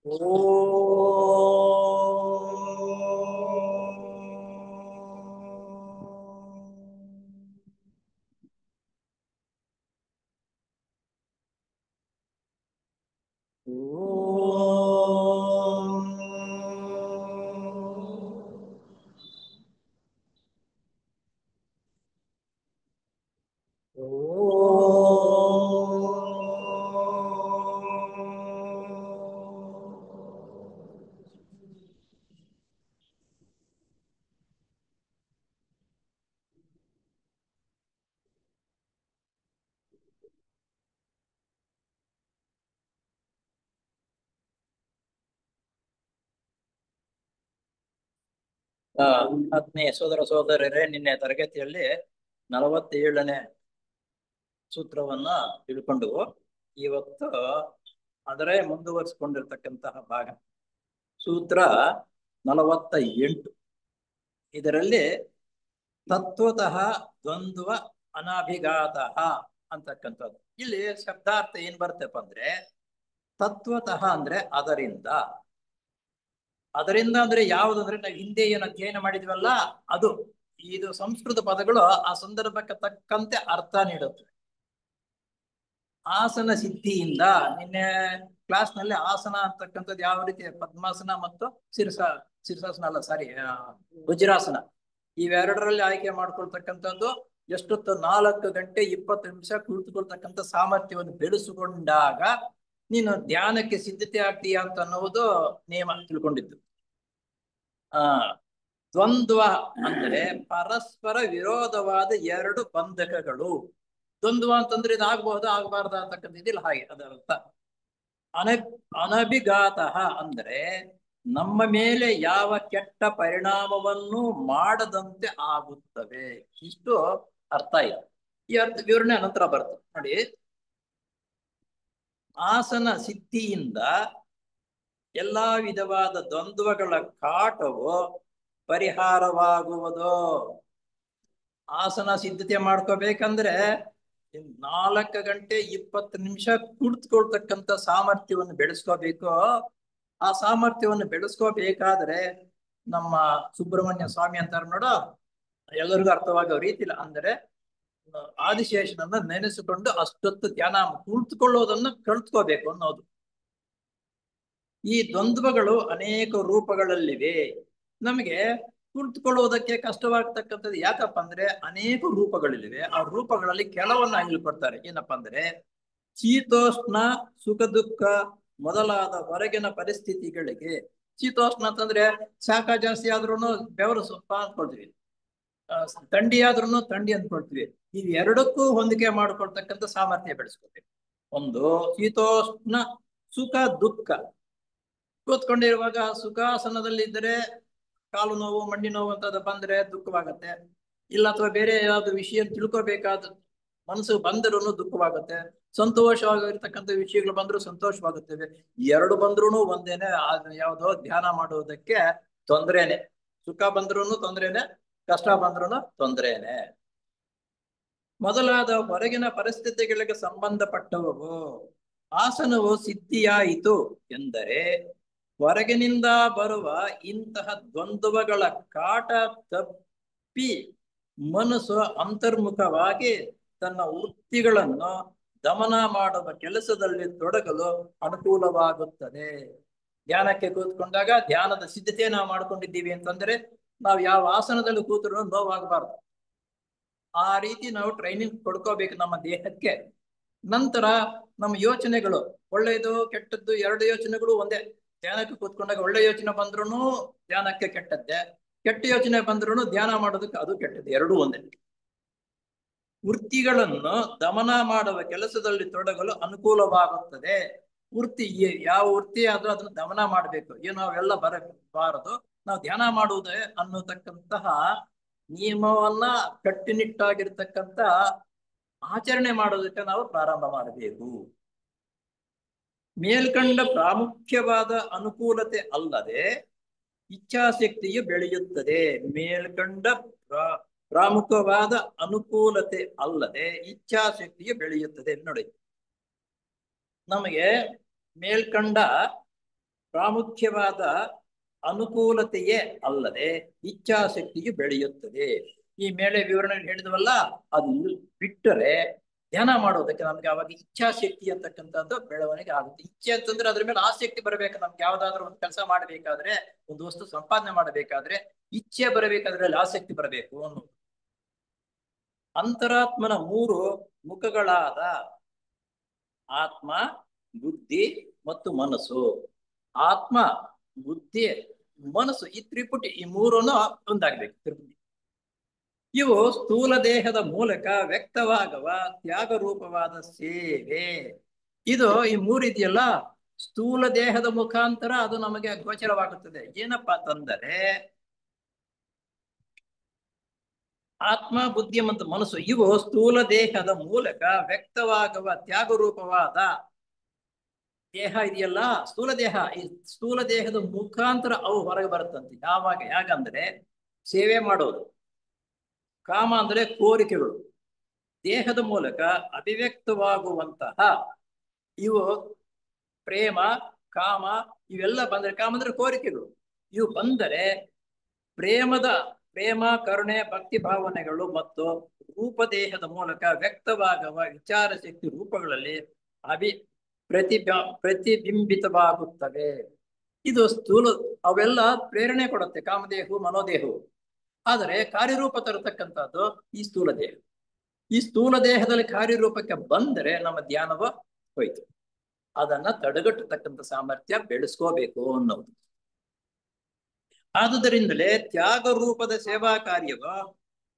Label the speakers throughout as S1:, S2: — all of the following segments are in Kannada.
S1: ಓ ಆತ್ಮೀಯ ಸೋದರ ಸೋದರರೇ, ನಿನ್ನೆ ತರಗತಿಯಲ್ಲಿ 47ನೇ ಸೂತ್ರವನ್ನ ತಿಳ್ಕೊಂಡು ಇವತ್ತು ಅದರೇ ಮುಂದುವರಿಸಿಕೊಂಡಿರ್ತಕ್ಕಂತಹ ಭಾಗ ಸೂತ್ರ 48. ಇದರಲ್ಲಿ ತತ್ವತಃ ದ್ವಂದ್ವ ಅನಭಿಘಾತಃ ಅಂತಕ್ಕಂಥದ್ದು. ಇಲ್ಲಿ ಶಬ್ದಾರ್ಥ ಏನ್ ಬರ್ತಪ್ಪ ಅಂದ್ರೆ, ತತ್ವತಃ ಅಂದ್ರೆ ಅದರಿಂದ ಅಂದ್ರೆ ಯಾವುದಂದ್ರೆ ನಾವು ಹಿಂದೆ ಏನು ಅಧ್ಯಯನ ಮಾಡಿದ್ವಲ್ಲ ಅದು. ಇದು ಸಂಸ್ಕೃತ ಪದಗಳು ಆ ಸಂದರ್ಭಕ್ಕೆ ತಕ್ಕಂತೆ ಅರ್ಥ ನೀಡುತ್ತವೆ. ಆಸನ ಸಿದ್ಧಿಯಿಂದ ನಿನ್ನೆ ಕ್ಲಾಸ್ ನಲ್ಲಿ ಆಸನ ಅಂತಕ್ಕಂಥದ್ದು ಯಾವ ರೀತಿ ಪದ್ಮಾಸನ ಮತ್ತು ಶಿರ್ಷಾಸನ ಅಲ್ಲ, ಸಾರಿ, ವಜ್ರಾಸನ, ಇವೆರಡರಲ್ಲಿ ಆಯ್ಕೆ ಮಾಡ್ಕೊಳ್ತಕ್ಕಂಥದ್ದು. ಎಷ್ಟೊತ್ತು 4 ಗಂಟೆ 20 ನಿಮಿಷ ಕುಳಿತುಕೊಳ್ತಕ್ಕಂಥ ಸಾಮರ್ಥ್ಯವನ್ನು ಬೆಳೆಸಿಕೊಂಡಾಗ ನೀನು ಧ್ಯಾನಕ್ಕೆ ಸಿದ್ಧತೆ ಆಗ್ತೀಯ ಅಂತ ಅನ್ನೋದು ನಿಯಮ ತಿಳ್ಕೊಂಡಿದ್ದು. ದ್ವಂದ್ವ ಅಂದ್ರೆ ಪರಸ್ಪರ ವಿರೋಧವಾದ ಎರಡು ಬಂಧಕಗಳು. ದ್ವಂದ್ವ ಅಂತಂದ್ರೆ ಇದಾಗಬಹುದು ಆಗಬಾರ್ದ ಅಂತಕ್ಕಂಥ ಇದಿಲ್ಲ, ಹಾಗೆ ಅದರ ಅರ್ಥ. ಅನಭಿಘಾತ ಅಂದ್ರೆ ನಮ್ಮ ಮೇಲೆ ಯಾವ ಕೆಟ್ಟ ಪರಿಣಾಮವನ್ನು ಮಾಡದಂತೆ ಆಗುತ್ತವೆ. ಇಷ್ಟು ಅರ್ಥ ಇದೆ. ಈ ಅರ್ಥ ವಿವರಣೆ ಅನಂತರ ಬರ್ತದೆ ನೋಡಿ. ಆಸನ ಸಿದ್ಧಿಯಿಂದ ಎಲ್ಲಾ ವಿಧವಾದ ದ್ವಂದ್ವಗಳ ಕಾಟವು ಪರಿಹಾರವಾಗುವುದು. ಆಸನ ಸಿದ್ಧತೆ ಮಾಡ್ಕೋಬೇಕಂದ್ರೆ 4 ಗಂಟೆ 20 ನಿಮಿಷ ಕುಳಿತುಕೊಳ್ತಕ್ಕಂಥ ಸಾಮರ್ಥ್ಯವನ್ನು ಬೆಳೆಸ್ಕೋಬೇಕು. ಆ ಸಾಮರ್ಥ್ಯವನ್ನು ಬೆಳೆಸ್ಕೋಬೇಕಾದ್ರೆ ನಮ್ಮ ಸುಬ್ರಹ್ಮಣ್ಯ ಸ್ವಾಮಿ ಅಂತಾರ ನೋಡು, ಎಲ್ಲರಿಗೂ ಅರ್ಥವಾಗೋ ರೀತಿಲ್ಲ. ಅಂದರೆ ಆದಿಶೇಷನನ್ನ ನೆನೆಸಿಕೊಂಡು ಅಷ್ಟೊತ್ತು ಧ್ಯಾನ ಕುಳಿತುಕೊಳ್ಳೋದನ್ನು ಕಲ್ತ್ಕೋಬೇಕು ಅನ್ನೋದು. ಈ ದ್ವಂದ್ವಗಳು ಅನೇಕ ರೂಪಗಳಲ್ಲಿವೆ. ನಮಗೆ ಕುಳಿತುಕೊಳ್ಳುವುದಕ್ಕೆ ಕಷ್ಟವಾಗ್ತಕ್ಕಂಥದ್ದು ಯಾಕಪ್ಪ ಅಂದ್ರೆ ಅನೇಕ ರೂಪಗಳಿವೆ. ಆ ರೂಪಗಳಲ್ಲಿ ಕೆಲವನ್ನ ಹೇಳ್ಕೊಡ್ತಾರೆ. ಏನಪ್ಪಾ ಅಂದ್ರೆ ಶೀತೋಷ್ಣ, ಸುಖ ದುಃಖ ಮೊದಲಾದ ಹೊರಗಿನ ಪರಿಸ್ಥಿತಿಗಳಿಗೆ. ಶೀತೋಷ್ಣ ಅಂತಂದ್ರೆ ಶಾಖ ಜಾಸ್ತಿ ಆದ್ರೂ ಬೆವರು ಸ್ವಲ್ಪ ಅಂದ್ಕೊಳ್ತೀವಿ, ಥಂಡಿ ಆದ್ರೂ ಥಂಡಿ ಅಂದ್ಕೊಳ್ತೀವಿ. ಇವೆರಡಕ್ಕೂ ಹೊಂದಿಕೆ ಮಾಡ್ಕೊಳ್ತಕ್ಕಂಥ ಸಾಮರ್ಥ್ಯ ಬೆಳೆಸ್ಕೊತೀವಿ. ಒಂದು ಶೀತೋಷ್ಣ, ಸುಖ ದುಃಖ. ಕೂತ್ಕೊಂಡಿರುವಾಗ ಸುಖಾಸನದಲ್ಲಿ ಇದ್ದರೆ ಕಾಲು ನೋವು, ಮಂಡಿ ನೋವು ಅಂತದ್ದು ಬಂದ್ರೆ ದುಃಖವಾಗತ್ತೆ. ಇಲ್ಲ ಅಥವಾ ಬೇರೆ ಯಾವ್ದು ವಿಷಯ ತಿಳ್ಕೋಬೇಕಾದ ಮನಸ್ಸು ಬಂದರೂ ದುಃಖವಾಗುತ್ತೆ. ಸಂತೋಷವಾಗಿರ್ತಕ್ಕಂಥ ವಿಷಯಗಳು ಬಂದರೂ ಸಂತೋಷವಾಗುತ್ತವೆ. ಎರಡು ಬಂದ್ರೂ ಒಂದೇನೆ. ಯಾವುದೋ ಧ್ಯಾನ ಮಾಡುವುದಕ್ಕೆ ತೊಂದ್ರೆನೆ. ಸುಖ ಬಂದ್ರೂ ತೊಂದ್ರೆನೆ, ಕಷ್ಟ ಬಂದ್ರೂ ತೊಂದ್ರೆನೆ. ಮೊದಲಾದ ಹೊರಗಿನ ಪರಿಸ್ಥಿತಿಗಳಿಗೆ ಸಂಬಂಧಪಟ್ಟವು. ಆಸನವು ಸಿದ್ಧಿಯಾಯಿತು ಎಂದರೆ ಹೊರಗಿನಿಂದ ಬರುವ ಇಂತಹ ದ್ವಂದ್ವಗಳ ಕಾಟ ತಪ್ಪಿ ಮನಸ್ಸು ಅಂತರ್ಮುಖವಾಗಿ ತನ್ನ ವೃತ್ತಿಗಳನ್ನು ದಮನ ಮಾಡುವ ಕೆಲಸದಲ್ಲಿ ತೊಡಗಲು ಅನುಕೂಲವಾಗುತ್ತದೆ. ಧ್ಯಾನಕ್ಕೆ ಕೂತ್ಕೊಂಡಾಗ ಧ್ಯಾನದ ಸಿದ್ಧತೆ ನಾವು ಮಾಡ್ಕೊಂಡಿದ್ದೀವಿ ಅಂತಂದ್ರೆ ನಾವು ಯಾವ ಆಸನದಲ್ಲಿ ಕೂತ್ರೂ ನೋವಾಗಬಾರ್ದು. ಆ ರೀತಿ ನಾವು ಟ್ರೈನಿಂಗ್ ಕೊಡ್ಕೋಬೇಕು ನಮ್ಮ ದೇಹಕ್ಕೆ. ನಂತರ ನಮ್ಮ ಯೋಚನೆಗಳು ಒಳ್ಳೆಯದು ಕೆಟ್ಟದ್ದು ಎರಡು ಯೋಚನೆಗಳು ಒಂದೇ. ಧ್ಯಾನಕ್ಕೆ ಕೂತ್ಕೊಂಡಾಗ ಒಳ್ಳೆ ಯೋಚನೆ ಬಂದ್ರೂ ಧ್ಯಾನಕ್ಕೆ ಕೆಟ್ಟದ್ದೇ, ಕೆಟ್ಟ ಯೋಚನೆ ಬಂದ್ರೂ ಧ್ಯಾನ ಮಾಡೋದಕ್ಕೆ ಅದು ಕೆಟ್ಟದ್ದು, ಎರಡೂ ಒಂದೇ. ವೃತ್ತಿಗಳನ್ನು ದಮನ ಮಾಡುವ ಕೆಲಸದಲ್ಲಿ ತೊಡಗಲು ಅನುಕೂಲವಾಗುತ್ತದೆ. ವೃತ್ತಿ ಯಾವ ವೃತ್ತಿ ಆದ್ರೂ ಅದನ್ನು ದಮನ ಮಾಡಬೇಕು. ಏನು ಅವೆಲ್ಲ ಬರಬಾರದು. ನಾವು ಧ್ಯಾನ ಮಾಡುವುದೇ ಅನ್ನತಕ್ಕಂತಹ ನಿಯಮವನ್ನ ಕಟ್ಟುನಿಟ್ಟಾಗಿರ್ತಕ್ಕಂಥ ಆಚರಣೆ ಮಾಡೋದಕ್ಕೆ ನಾವು ಪ್ರಾರಂಭ ಮಾಡಬೇಕು. ಮೇಲ್ಕಂಡ ಪ್ರಾಮುಖ್ಯವಾದ ಅನುಕೂಲತೆ ಅಲ್ಲದೆ ಇಚ್ಛಾಶಕ್ತಿಯು ಬೆಳೆಯುತ್ತದೆ. ಮೇಲ್ಕಂಡ ಪ್ರಾಮುಖ್ಯವಾದ ಅನುಕೂಲತೆ ಅಲ್ಲದೆ ಇಚ್ಛಾಶಕ್ತಿಯು ಬೆಳೆಯುತ್ತದೆ. ನೋಡಿ, ನಮಗೆ ಮೇಲ್ಕಂಡ ಪ್ರಾಮುಖ್ಯವಾದ ಅನುಕೂಲತೆಯೇ ಅಲ್ಲದೆ ಇಚ್ಛಾಶಕ್ತಿಯು ಬೆಳೆಯುತ್ತದೆ. ಈ ಮೇಲೆ ವಿವರಣೆ ಹೇಳಿದ್ವಲ್ಲ, ಅದು ಬಿಟ್ಟರೆ ಧ್ಯಾನ ಮಾಡೋದಕ್ಕೆ ನಮ್ಗೆ ಅವಾಗ ಇಚ್ಛಾಶಕ್ತಿ ಅಂತಕ್ಕಂಥದ್ದು ಬೆಳವಣಿಗೆ ಆಗುತ್ತೆ. ಇಚ್ಛೆ ಅಂತಂದ್ರೆ ಅದ್ರ ಮೇಲೆ ಆಸಕ್ತಿ ಬರಬೇಕು. ನಮ್ಗೆ ಯಾವ್ದಾದ್ರು ಒಂದು ಕೆಲಸ ಮಾಡಬೇಕಾದ್ರೆ, ಒಂದು ವಸ್ತು ಸಂಪಾದನೆ ಮಾಡಬೇಕಾದ್ರೆ ಇಚ್ಛೆ ಬರಬೇಕಾದ್ರೆ ಅಲ್ಲಿ ಆಸಕ್ತಿ ಬರಬೇಕು ಅನ್ನೋದು. ಅಂತರಾತ್ಮನ 3 ಮುಖಗಳಾದ ಆತ್ಮ, ಬುದ್ಧಿ ಮತ್ತು ಮನಸ್ಸು. ಆತ್ಮ, ಬುದ್ಧಿ, ಮನಸ್ಸು, ಈ ತ್ರಿಪುಟಿ, ಈ 3 ಒಂದಾಗ್ಬೇಕು. ತ್ರಿಪುಟಿ ಇವು ಸ್ಥೂಲ ದೇಹದ ಮೂಲಕ ವ್ಯಕ್ತವಾಗುವ ತ್ಯಾಗ ರೂಪವಾದ ಸೇವೆ. ಇದು ಈ 3 ಇದೆಯಲ್ಲ, ಸ್ಥೂಲ ದೇಹದ ಮುಖಾಂತರ ಅದು ನಮಗೆ ಗೋಚರವಾಗುತ್ತದೆ. ಏನಪ್ಪಾ ಅಂತಂದರೆ ಆತ್ಮ, ಬುದ್ಧಿ ಮತ್ತು ಮನಸ್ಸು ಇವು ಸ್ಥೂಲ ದೇಹದ ಮೂಲಕ ವ್ಯಕ್ತವಾಗುವ ತ್ಯಾಗ ರೂಪವಾದ ದೇಹ ಇದೆಯಲ್ಲ, ಸ್ಥೂಲ ದೇಹ. ಈ ಸ್ಥೂಲ ದೇಹದ ಮುಖಾಂತರ ಅವು ಹೊರಗೆ ಬರುತ್ತಂತೆ. ಯಾವಾಗ? ಯಾಕಂದ್ರೆ ಸೇವೆ ಮಾಡೋದು, ಕಾಮ ಅಂದ್ರೆ ಕೋರಿಕೆಗಳು, ದೇಹದ ಮೂಲಕ ಅಭಿವ್ಯಕ್ತವಾಗುವಂತಹ ಇವು ಪ್ರೇಮ, ಕಾಮ ಇವೆಲ್ಲ ಬಂದರೆ, ಕಾಮ ಅಂದ್ರೆ ಕೋರಿಕೆಗಳು, ಇವು ಬಂದರೆ ಪ್ರೇಮ, ಕರುಣೆ, ಭಕ್ತಿ ಭಾವನೆಗಳು ಮತ್ತು ರೂಪದೇಹದ ಮೂಲಕ ವ್ಯಕ್ತವಾಗುವ ವಿಚಾರ ಶಕ್ತಿ ರೂಪಗಳಲ್ಲಿ ಪ್ರತಿಬಿಂಬಿತವಾಗುತ್ತವೆ. ಇದು ಸ್ಥೂಲ, ಅವೆಲ್ಲ ಪ್ರೇರಣೆ ಕೊಡುತ್ತೆ, ಕಾಮದೇಹವು, ಮನೋದೇಹವು. ಆದರೆ ಕಾರ್ಯರೂಪ ತರತಕ್ಕಂಥದ್ದು ಈ ಸ್ಥೂಲ ದೇಹ. ಈ ಸ್ಥೂಲ ದೇಹದಲ್ಲಿ ಕಾರ್ಯರೂಪಕ್ಕೆ ಬಂದರೆ ನಮ್ಮ ಧ್ಯಾನವ ಹೋಯ್ತು. ಅದನ್ನ ತಡೆಗಟ್ಟತಕ್ಕಂಥ ಸಾಮರ್ಥ್ಯ ಬೆಳೆಸ್ಕೋಬೇಕು ಅನ್ನೋದು. ಆದುದರಿಂದಲೇ ತ್ಯಾಗ ರೂಪದ ಸೇವಾ ಕಾರ್ಯವು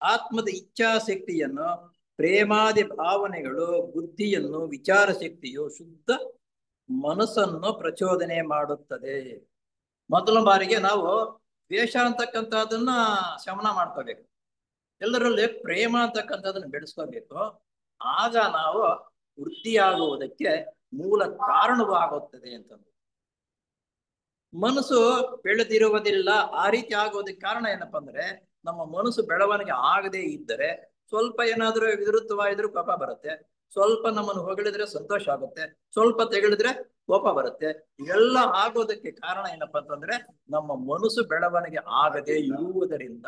S1: ಆತ್ಮದ ಇಚ್ಛಾಶಕ್ತಿಯನ್ನು, ಪ್ರೇಮಾದಿ ಭಾವನೆಗಳು, ಬುದ್ಧಿಯನ್ನು, ವಿಚಾರ ಶಕ್ತಿಯು, ಶುದ್ಧ ಮನಸ್ಸನ್ನು ಪ್ರಚೋದನೆ ಮಾಡುತ್ತದೆ. ಮೊದಲ ಬಾರಿಗೆ ನಾವು ದ್ವೇಷ ಅಂತಕ್ಕಂಥದ್ದನ್ನ ಶಮನ ಮಾಡ್ಕೋಬೇಕು. ಎಲ್ಲರಲ್ಲಿ ಪ್ರೇಮ ಅಂತಕ್ಕಂಥದ್ದನ್ನ ಬೆಳೆಸ್ಕೋಬೇಕು. ಆಗ ನಾವು ವೃದ್ಧಿಯಾಗುವುದಕ್ಕೆ ಮೂಲ ಕಾರಣವಾಗುತ್ತದೆ ಅಂತಂದು. ಮನಸ್ಸು ಬೆಳೆದಿರುವುದಿಲ್ಲ, ಆ ರೀತಿ ಆಗೋದಕ್ಕೆ ಕಾರಣ ಏನಪ್ಪಾ ಅಂದ್ರೆ, ನಮ್ಮ ಮನಸ್ಸು ಬೆಳವಣಿಗೆ ಆಗದೇ ಇದ್ದರೆ ಸ್ವಲ್ಪ ಏನಾದ್ರೂ ವಿರುದ್ಧವಾಗಿದ್ರು ಕೋಪ ಬರುತ್ತೆ, ಸ್ವಲ್ಪ ನಮ್ಮನ್ನು ಹೊಗಳಿದ್ರೆ ಸಂತೋಷ ಆಗುತ್ತೆ, ಸ್ವಲ್ಪ ತೆಗಳಿದ್ರೆ ಕೋಪ ಬರುತ್ತೆ. ಇವೆಲ್ಲ ಆಗೋದಕ್ಕೆ ಕಾರಣ ಏನಪ್ಪಾ ಅಂತಂದ್ರೆ, ನಮ್ಮ ಮನಸ್ಸು ಬೆಳವಣಿಗೆ ಆಗದೆ ಇರುವುದರಿಂದ.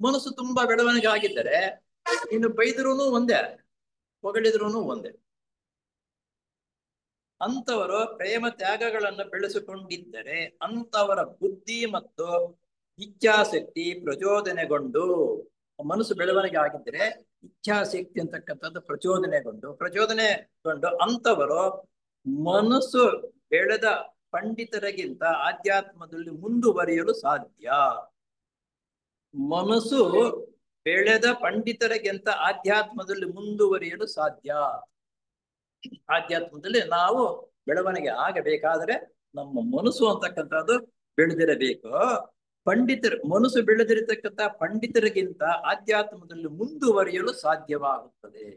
S1: ಮನಸ್ಸು ತುಂಬಾ ಬೆಳವಣಿಗೆ ಆಗಿದ್ದರೆ ಇನ್ನು ಬೈದ್ರೂನು ಒಂದೇ, ಹೊಗಳಿದ್ರೂನು ಒಂದೇ. ಅಂತವರು ಪ್ರೇಮ ತ್ಯಾಗಗಳನ್ನು ಬೆಳೆಸಿಕೊಂಡಿದ್ದರೆ ಅಂತವರ ಬುದ್ಧಿ ಮತ್ತು ಇಚ್ಛಾಶಕ್ತಿ ಪ್ರಚೋದನೆಗೊಂಡು, ಮನಸ್ಸು ಬೆಳವಣಿಗೆ ಆಗಿದ್ದರೆ ಇಚ್ಛಾಶಕ್ತಿ ಅಂತಕ್ಕಂಥದ್ದು ಪ್ರಚೋದನೆಗೊಂಡು ಅಂತವರು ಮನಸ್ಸು ಬೆಳೆದ ಪಂಡಿತರಿಗಿಂತ ಆಧ್ಯಾತ್ಮದಲ್ಲಿ ಮುಂದುವರಿಯಲು ಸಾಧ್ಯ. ಮನಸ್ಸು ಬೆಳೆದ ಪಂಡಿತರಿಗಿಂತ ಆಧ್ಯಾತ್ಮದಲ್ಲಿ ಮುಂದುವರಿಯಲು ಸಾಧ್ಯ. ಆಧ್ಯಾತ್ಮದಲ್ಲಿ ನಾವು ಬೆಳವಣಿಗೆ ಆಗಬೇಕಾದ್ರೆ ನಮ್ಮ ಮನಸ್ಸು ಅಂತಕ್ಕಂಥದ್ದು ಬೆಳೆದಿರಬೇಕು. ಮನಸ್ಸು ಬೆಳೆದಿರತಕ್ಕಂಥ ಪಂಡಿತರಿಗಿಂತ ಆಧ್ಯಾತ್ಮದಲ್ಲಿ ಮುಂದುವರಿಯಲು ಸಾಧ್ಯವಾಗುತ್ತದೆ.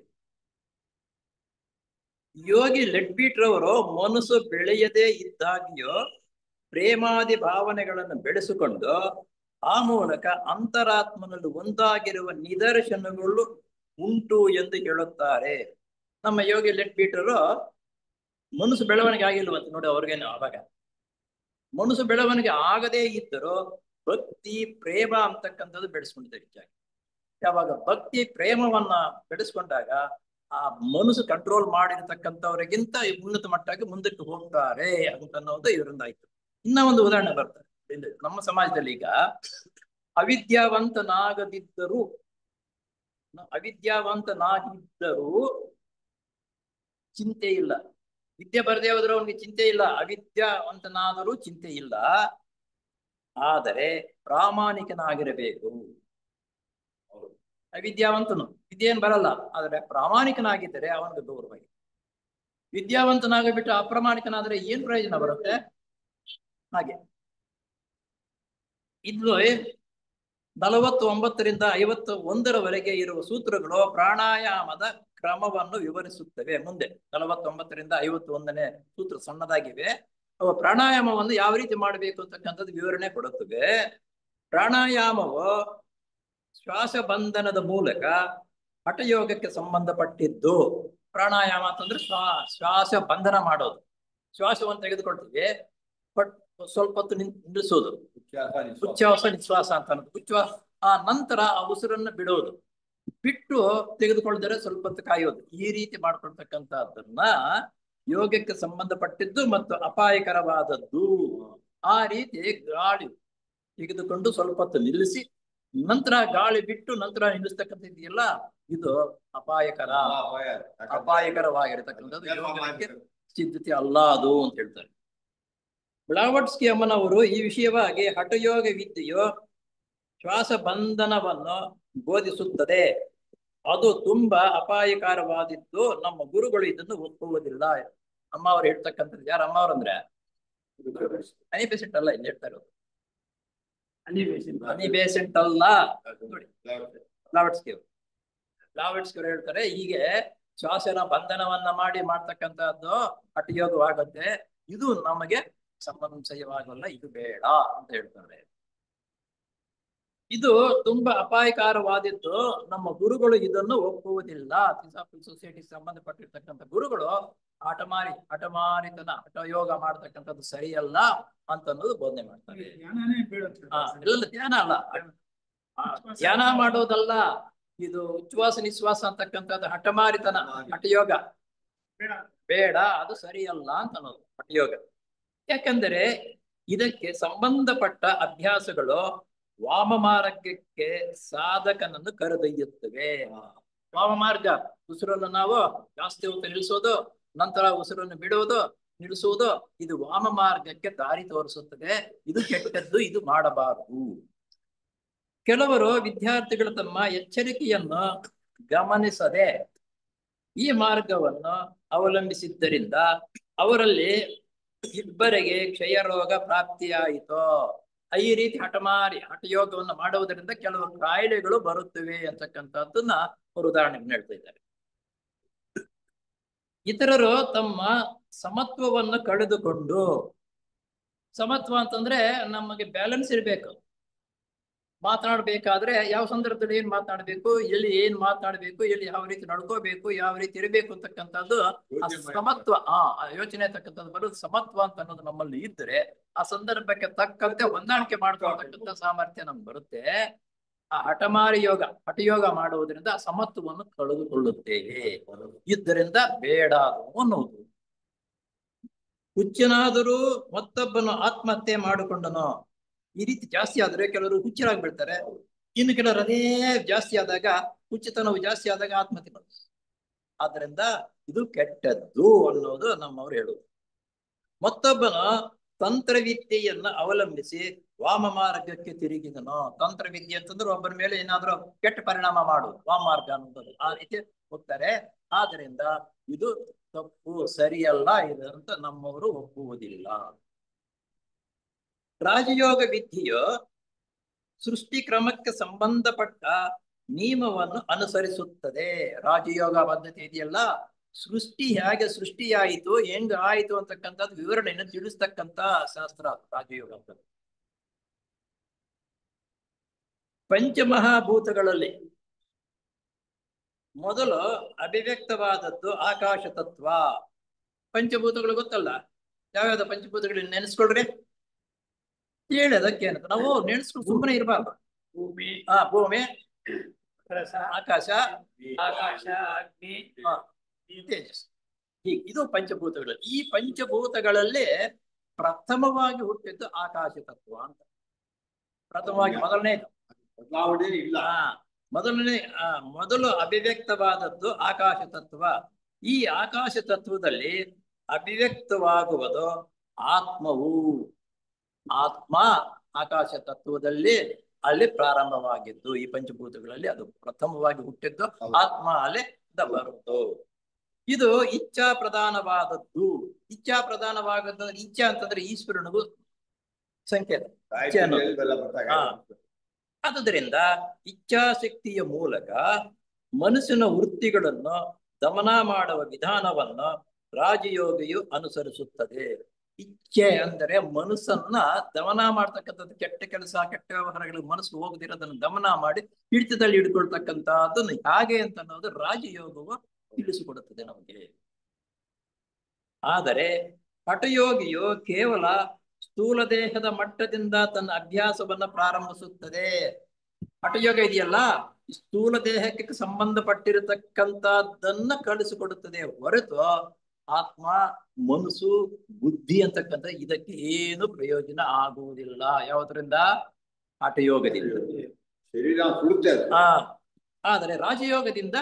S1: ಯೋಗಿ ಲೆಡ್ಬೀಟ್ರವರು ಮನಸ್ಸು ಬೆಳೆಯದೇ ಇದ್ದಾಗಿಯೂ ಪ್ರೇಮಾದಿ ಭಾವನೆಗಳನ್ನು ಬೆಳೆಸಿಕೊಂಡು ಆ ಮೂಲಕ ಅಂತರಾತ್ಮನಲ್ಲಿ ಒಂದಾಗಿರುವ ನಿದರ್ಶನಗಳು ಉಂಟು ಎಂದು ಹೇಳುತ್ತಾರೆ. ನಮ್ಮ ಯೋಗಿ ಲೆಡ್ಬೀಟ್ರರು ಮನಸ್ಸು ಬೆಳವಣಿಗೆ ಆಗಿಲ್ವಂತ ನೋಡಿ. ಅವ್ರಿಗೇನು ಆವಾಗ ಮನಸ್ಸು ಬೆಳವಣಿಗೆ ಆಗದೇ ಇದ್ದರೂ ಭಕ್ತಿ ಪ್ರೇಮ ಅಂತಕ್ಕಂಥದ್ದು ಬೆಳೆಸ್ಕೊಂಡಿದ್ದಾರೆ. ಯಾವಾಗ ಭಕ್ತಿ ಪ್ರೇಮವನ್ನ ಬೆಳೆಸ್ಕೊಂಡಾಗ ಆ ಮನಸ್ಸು ಕಂಟ್ರೋಲ್ ಮಾಡಿರ್ತಕ್ಕಂಥವ್ರಿಗಿಂತ ಉನ್ನತ ಮಟ್ಟಕ್ಕೆ ಮುಂದಕ್ಕೆ ಹೋಗ್ತಾರೆ ಅಂತ ಅನ್ನೋದು ಇವರಿಂದ ಆಯ್ತು. ಇನ್ನ ಒಂದು ಉದಾಹರಣೆ ಬರ್ತಾರೆ ನಮ್ಮ ಸಮಾಜದಲ್ಲಿ. ಈಗ ಅವಿದ್ಯಾವಂತನಾಗದಿದ್ದರೂ ಚಿಂತೆ ಇಲ್ಲ. ವಿದ್ಯೆ ಬರದೇ ಹೋದ್ರೆ ಅವನಿಗೆ ಚಿಂತೆ ಇಲ್ಲ, ಅವಿದ್ಯಾವಂತನಾದರೂ ಚಿಂತೆ ಇಲ್ಲ. ಆದರೆ ಪ್ರಾಮಾಣಿಕನಾಗಿರಬೇಕು. ಅವಿದ್ಯಾವಂತನು ವಿದ್ಯೆಯನ್ನು ಬರಲ್ಲ, ಆದರೆ ಪ್ರಾಮಾಣಿಕನಾಗಿದ್ದರೆ ಅವನಿಗೆ ಗೌರವ. ವಿದ್ಯಾವಂತನಾಗಿಬಿಟ್ಟು ಅಪ್ರಾಮಾಣಿಕನಾದ್ರೆ ಏನ್ ಪ್ರಯೋಜನ ಬರುತ್ತೆ? ಹಾಗೆ ಇದು 49ರಿಂದ 51ರವರೆಗೆ ಇರುವ ಸೂತ್ರಗಳು ಪ್ರಾಣಾಯಾಮದ ಕ್ರಮವನ್ನು ವಿವರಿಸುತ್ತವೆ. ಮುಂದೆ 49ರಿಂದ 51ನೇ ಸೂತ್ರ ಸಣ್ಣದಾಗಿವೆ. ಅವು ಪ್ರಾಣಾಯಾಮವನ್ನು ಯಾವ ರೀತಿ ಮಾಡಬೇಕು ಅಂತಕ್ಕಂಥದ್ದು ವಿವರಣೆ ಕೊಡುತ್ತವೆ. ಪ್ರಾಣಾಯಾಮವು ಶ್ವಾಸ ಬಂಧನದ ಮೂಲಕ ಹಠಯೋಗಕ್ಕೆ ಸಂಬಂಧಪಟ್ಟಿದ್ದು. ಪ್ರಾಣಾಯಾಮ ಅಂತಂದ್ರೆ ಶ್ವಾಸ ಬಂಧನ ಮಾಡೋದು. ಶ್ವಾಸವನ್ನು ತೆಗೆದುಕೊಳ್ತೀವಿ, ಸ್ವಲ್ಪ ಹೊತ್ತು ನಿಲ್ಲಿಸೋದು, ಉಚ್ಛ್ವಾಸ ನಿಶ್ವಾಸ ಅಂತ ಅನ್ನೋದು. ಉಚ್ಛ್ವಾಸ ಆ ನಂತರ ಆ ಉಸಿರನ್ನು ಬಿಡೋದು, ಬಿಟ್ಟು ತೆಗೆದುಕೊಳ್ಳದರೆ ಸ್ವಲ್ಪ ಹೊತ್ತು ಕಾಯೋದು. ಈ ರೀತಿ ಮಾಡ್ಕೊಳ್ತಕ್ಕಂಥದ್ದನ್ನ ಯೋಗಕ್ಕೆ ಸಂಬಂಧಪಟ್ಟಿದ್ದು ಮತ್ತು ಅಪಾಯಕರವಾದದ್ದು. ಆ ರೀತಿ ಗಾಳಿ ತೆಗೆದುಕೊಂಡು ಸ್ವಲ್ಪ ಹೊತ್ತು ನಿಲ್ಲಿಸಿ ನಂತರ ಗಾಳಿ ಬಿಟ್ಟು ನಂತರ ನಿಲ್ಲಿಸ್ತಕ್ಕಂಥದ್ದೆಲ್ಲ ಇದು ಅಪಾಯಕರವಾಗಿರತಕ್ಕಂಥದ್ದು. ಯೋಗಕ್ಕೆ ಸಿದ್ಧತೆ ಅಲ್ಲ ಅದು ಅಂತ ಹೇಳ್ತಾರೆ. ಬ್ಲಾವಟ್ಸ್ಕಿ ಅಮ್ಮನವರು ಈ ವಿಷಯವಾಗಿ ಹಠಯೋಗ ವಿದ್ಯೆಯು ಶ್ವಾಸ ಬಂಧನವನ್ನು ಬೋಧಿಸುತ್ತದೆ, ಅದು ತುಂಬಾ ಅಪಾಯಕರವಾದಿದ್ದು, ನಮ್ಮ ಗುರುಗಳು ಇದನ್ನು ಒಪ್ಪುವುದಿಲ್ಲ. ಅಮ್ಮ ಅವ್ರು ಹೇಳ್ತಕ್ಕಂಥದ್ದು ಯಾರು? ಅಮ್ಮ ಅವ್ರಂದ್ರೆ ಅನಿಬೇಸೆಂಟ್ ಅಲ್ಲ, ಇಲ್ಲಿ ಹೇಳ್ತಾ ಇರೋದು ಅನಿಬೇಸೆಂಟ್ ಅಲ್ಲ. ನೋಡಿ, ಬ್ಲಾವಟ್ಸ್ಕಿ ಅವರು ಹೇಳ್ತಾರೆ, ಹೀಗೆ ಶ್ವಾಸನ ಬಂಧನವನ್ನ ಮಾಡಿ ಮಾಡ್ತಕ್ಕಂಥದ್ದು ಹಠಯೋಗವಾಗುತ್ತೆ, ಇದು ನಮಗೆ ಸಮನ್ವಯವಾಗಲ್ಲ, ಇದು ಬೇಡ ಅಂತ ಹೇಳ್ತಾರೆ. ಇದು ತುಂಬಾ ಅಪಾಯಕರವಾದಿದ್ದು, ನಮ್ಮ ಗುರುಗಳು ಇದನ್ನು ಒಪ್ಪುವುದಿಲ್ಲ. ಥಿಸಾಫಿಲ್ ಸೊಸೈಟಿ ಸಂಬಂಧಪಟ್ಟಿರ್ತಕ್ಕಂಥ ಗುರುಗಳು ಹಠಮಾರಿತನ ಹಠಯೋಗ ಮಾಡ್ತಕ್ಕಂಥದ್ದು ಸರಿಯಲ್ಲ ಅಂತ ಅನ್ನೋದು ಬೋಧನೆ ಮಾಡ್ತಾರೆ. ಇಲ್ಲ, ಧ್ಯಾನ ಅಲ್ಲ, ಧ್ಯಾನ ಮಾಡೋದಲ್ಲ, ಇದು ಉಚ್ಛ್ವಾಸ ನಿಶ್ವಾಸ ಅಂತಕ್ಕಂಥದ್ದು ಹಠಮಾರಿತನ, ಹಠಯೋಗ ಬೇಡ, ಅದು ಸರಿಯಲ್ಲ ಅಂತ ಅನ್ನೋದು ಹಠಯೋಗ. ಯಾಕಂದರೆ ಇದಕ್ಕೆ ಸಂಬಂಧಪಟ್ಟ ಅಭ್ಯಾಸಗಳು ವಾಮ ಮಾರ್ಗಕ್ಕೆ ಸಾಧಕನನ್ನು ಕರೆದೊಯ್ಯುತ್ತವೆ. ವಾಮ ಮಾರ್ಗ, ಉಸಿರನ್ನು ನಾವು ಜಾಸ್ತಿ ಹೊತ್ತು ನಿಲ್ಲಿಸೋದು, ನಂತರ ಉಸಿರನ್ನು ಬಿಡುವುದು, ನಿಲ್ಲಿಸುವುದು, ಇದು ವಾಮ ಮಾರ್ಗಕ್ಕೆ ದಾರಿ ತೋರಿಸುತ್ತದೆ. ಇದು ಕೆಟ್ಟದ್ದು, ಇದು ಮಾಡಬಾರದು. ಕೆಲವರು ವಿದ್ಯಾರ್ಥಿಗಳು ತಮ್ಮ ಎಚ್ಚರಿಕೆಯನ್ನು ಗಮನಿಸದೆ ಈ ಮಾರ್ಗವನ್ನು ಅವಲಂಬಿಸಿದ್ದರಿಂದ ಅವರಲ್ಲಿ ಇಬ್ಬರಿಗೆ ಕ್ಷಯರೋಗ ಪ್ರಾಪ್ತಿಯಾಯಿತು. ಈ ರೀತಿ ಹಠಯೋಗವನ್ನು ಮಾಡುವುದರಿಂದ ಕೆಲವು ಕಾಯಿಲೆಗಳು ಬರುತ್ತವೆ ಅಂತಕ್ಕಂಥದ್ದನ್ನ ಅವರು ಉದಾಹರಣೆಗೆ ಹೇಳ್ತಾ ಇದ್ದಾರೆ. ಇತರರು ತಮ್ಮ ಸಮತ್ವವನ್ನು ಕಳೆದುಕೊಂಡು, ಸಮತ್ವ ಅಂತಂದ್ರೆ ನಮಗೆ ಬ್ಯಾಲೆನ್ಸ್ ಇರಬೇಕು. ಮಾತನಾಡಬೇಕಾದ್ರೆ ಯಾವ ಸಂದರ್ಭದಲ್ಲಿ ಏನ್ ಮಾತನಾಡಬೇಕು, ಎಲ್ಲಿ ಏನ್ ಮಾತನಾಡಬೇಕು, ಎಲ್ಲಿ ಯಾವ ರೀತಿ ನಡ್ಕೋಬೇಕು, ಯಾವ ರೀತಿ ಇರಬೇಕು ಅಂತಕ್ಕಂಥದ್ದು ಸಮತ್ವ, ಯೋಚನೆ ಅಂತಕ್ಕಂಥದ್ದು ಬರೋದು ಸಮತ್ವ ಅಂತ ಅನ್ನೋದು ನಮ್ಮಲ್ಲಿ ಇದ್ರೆ ಆ ಸಂದರ್ಭಕ್ಕೆ ತಕ್ಕಂತೆ ಹೊಂದಾಣಿಕೆ ಮಾಡ್ಕೊಳ್ತಕ್ಕಂಥ ಸಾಮರ್ಥ್ಯ ನಮ್ಗೆ ಬರುತ್ತೆ. ಆ ಹಠಯೋಗ ಮಾಡುವುದರಿಂದ ಆ ಸಮತ್ವವನ್ನು ಕಳೆದುಕೊಳ್ಳುತ್ತೇವೆ. ಇದರಿಂದ ಬೇಡ ಅನ್ನೋದು. ಹುಚ್ಚನಾದರೂ ಮತ್ತೊಬ್ಬನು ಆತ್ಮಹತ್ಯೆ ಮಾಡಿಕೊಂಡನು. ಈ ರೀತಿ ಜಾಸ್ತಿ ಆದ್ರೆ ಕೆಲವರು ಹುಚ್ಚರಾಗಿ ಬಿಡ್ತಾರೆ. ಇನ್ನು ಕೆಲವರು ಅದೇ ಜಾಸ್ತಿ ಆದಾಗ, ಹುಚ್ಚತನವು ಜಾಸ್ತಿ ಆದಾಗ ಆತ್ಮಹತ್ಯೆ ಮಾಡ್ತಾರೆ. ಆದ್ರಿಂದ ಇದು ಕೆಟ್ಟದ್ದು ಅನ್ನೋದು ನಮ್ಮವ್ರು ಹೇಳುದು. ಮತ್ತೊಬ್ಬನು ತಂತ್ರವಿದ್ಯೆಯನ್ನ ಅವಲಂಬಿಸಿ ವಾಮ ಮಾರ್ಗಕ್ಕೆ ತಿರುಗಿದನು. ತಂತ್ರವಿದ್ಯೆ ಅಂತಂದ್ರೆ ಒಬ್ಬರ ಮೇಲೆ ಏನಾದ್ರೂ ಕೆಟ್ಟ ಪರಿಣಾಮ ಮಾಡುದು, ವಾಮ ಮಾರ್ಗ ಅನ್ನೋದು. ಆ ರೀತಿ ಹೋಗ್ತಾರೆ. ಆದ್ರಿಂದ ಇದು ತಪ್ಪು, ಸರಿಯಲ್ಲ, ಇದಂತ ನಮ್ಮವರು ಒಪ್ಪುವುದಿಲ್ಲ. ರಾಜಯೋಗ ವಿದ್ಯೆಯು ಸೃಷ್ಟಿ ಕ್ರಮಕ್ಕೆ ಸಂಬಂಧಪಟ್ಟ ನಿಯಮವನ್ನು ಅನುಸರಿಸುತ್ತದೆ. ರಾಜಯೋಗ ಪದ್ಧತಿ ಇದೆಯಲ್ಲ, ಸೃಷ್ಟಿ ಹೇಗೆ ಸೃಷ್ಟಿಯಾಯಿತು, ಹೆಂಗ ಆಯಿತು ಅಂತಕ್ಕಂಥದ್ದು ವಿವರಣೆಯನ್ನು ತಿಳಿಸ್ತಕ್ಕಂಥ ಶಾಸ್ತ್ರ ರಾಜಯೋಗ. ಪಂಚಮಹಾಭೂತಗಳಲ್ಲಿ ಮೊದಲು ಅಭಿವ್ಯಕ್ತವಾದದ್ದು ಆಕಾಶ ತತ್ವ. ಪಂಚಭೂತಗಳು ಗೊತ್ತಲ್ಲ, ಯಾವ್ಯಾವ್ದು ಪಂಚಭೂತಗಳು ನೆನೆಸ್ಕೊಳ್ರಿ, ಹೇಳಿ. ಅದಕ್ಕೇನಂತ ನಾವು ನೆನೆಸ್ಕೊಂಡು ಸುಮ್ಮನೆ ಇರಬಾರ್ದು. ಭೂಮಿ, ಆಕಾಶ, ಅಗ್ನಿ, ತೇಜಸ್, ಹೀಗೆ ಇದು ಪಂಚಭೂತಗಳು. ಈ ಪಂಚಭೂತಗಳಲ್ಲಿ ಪ್ರಥಮವಾಗಿ ಹುಟ್ಟಿದ್ದು ಆಕಾಶ ತತ್ವ ಅಂತ. ಪ್ರಥಮವಾಗಿ ಮೊದಲು ಅಭಿವ್ಯಕ್ತವಾದದ್ದು ಆಕಾಶ ತತ್ವ. ಈ ಆಕಾಶ ತತ್ವದಲ್ಲಿ ಅಭಿವ್ಯಕ್ತವಾಗುವುದು ಆತ್ಮವು. ಆತ್ಮ ಆಕಾಶ ತತ್ವದಲ್ಲಿ ಅಲ್ಲಿ ಪ್ರಾರಂಭವಾಗಿದ್ದು, ಈ ಪಂಚಭೂತಗಳಲ್ಲಿ ಅದು ಪ್ರಥಮವಾಗಿ ಹುಟ್ಟಿದ್ದು ಆತ್ಮ ಅಲ್ಲಿ ಬರುವುದು. ಇದು ಇಚ್ಛಾ ಪ್ರಧಾನವಾದದ್ದು. ಇಚ್ಛಾ ಪ್ರಧಾನವಾದದ್ದು, ಇಚ್ಛಾ ಅಂತಂದ್ರೆ ಈಶ್ವರನಿಗೂ ಸಂಕೇತ. ಆದುದರಿಂದ ಇಚ್ಛಾಶಕ್ತಿಯ ಮೂಲಕ ಮನಸ್ಸಿನ ವೃತ್ತಿಗಳನ್ನು ದಮನ ಮಾಡುವ ವಿಧಾನವನ್ನು ರಾಜಯೋಗಿಯು ಅನುಸರಿಸುತ್ತದೆ. ಇಚ್ಛೆ ಅಂದರೆ ಮನಸ್ಸನ್ನ ದಮನ ಮಾಡ್ತಕ್ಕಂಥದ್ದು. ಕೆಟ್ಟ ಕೆಲಸ, ಕೆಟ್ಟ ವ್ಯವಹಾರಗಳಿಗೆ ಮನಸ್ಸು ಹೋಗದಿರೋದನ್ನು ದಮನ ಮಾಡಿ ಹಿಡಿತದಲ್ಲಿ ಹಿಡ್ಕೊಳ್ತಕ್ಕಂಥದ್ದನ್ನು ಹೇಗೆ ಅಂತ ಅನ್ನೋದು ರಾಜಯೋಗವು ತಿಳಿಸಿಕೊಡುತ್ತದೆ ನಮಗೆ. ಆದರೆ ಹಠಯೋಗಿಯು ಕೇವಲ ಸ್ಥೂಲ ದೇಹದ ಮಟ್ಟದಿಂದ ತನ್ನ ಅಭ್ಯಾಸವನ್ನ ಪ್ರಾರಂಭಿಸುತ್ತದೆ. ಹಠಯೋಗ ಇದೆಯಲ್ಲ, ಸ್ಥೂಲ ದೇಹಕ್ಕೆ ಸಂಬಂಧಪಟ್ಟಿರತಕ್ಕಂಥದ್ದನ್ನ ಕಲಿಸಿಕೊಡುತ್ತದೆ ಹೊರತು ಆತ್ಮ, ಮನಸ್ಸು, ಬುದ್ಧಿ ಅಂತಕ್ಕಂಥ ಇದಕ್ಕೆ ಏನು ಪ್ರಯೋಜನ ಆಗುವುದಿಲ್ಲ. ಯಾವುದರಿಂದ? ಹಠಯೋಗದಿಂದ.
S2: ಶರೀರ ಸುಡುತ್ತೆ.
S1: ಆದರೆ ರಾಜಯೋಗದಿಂದ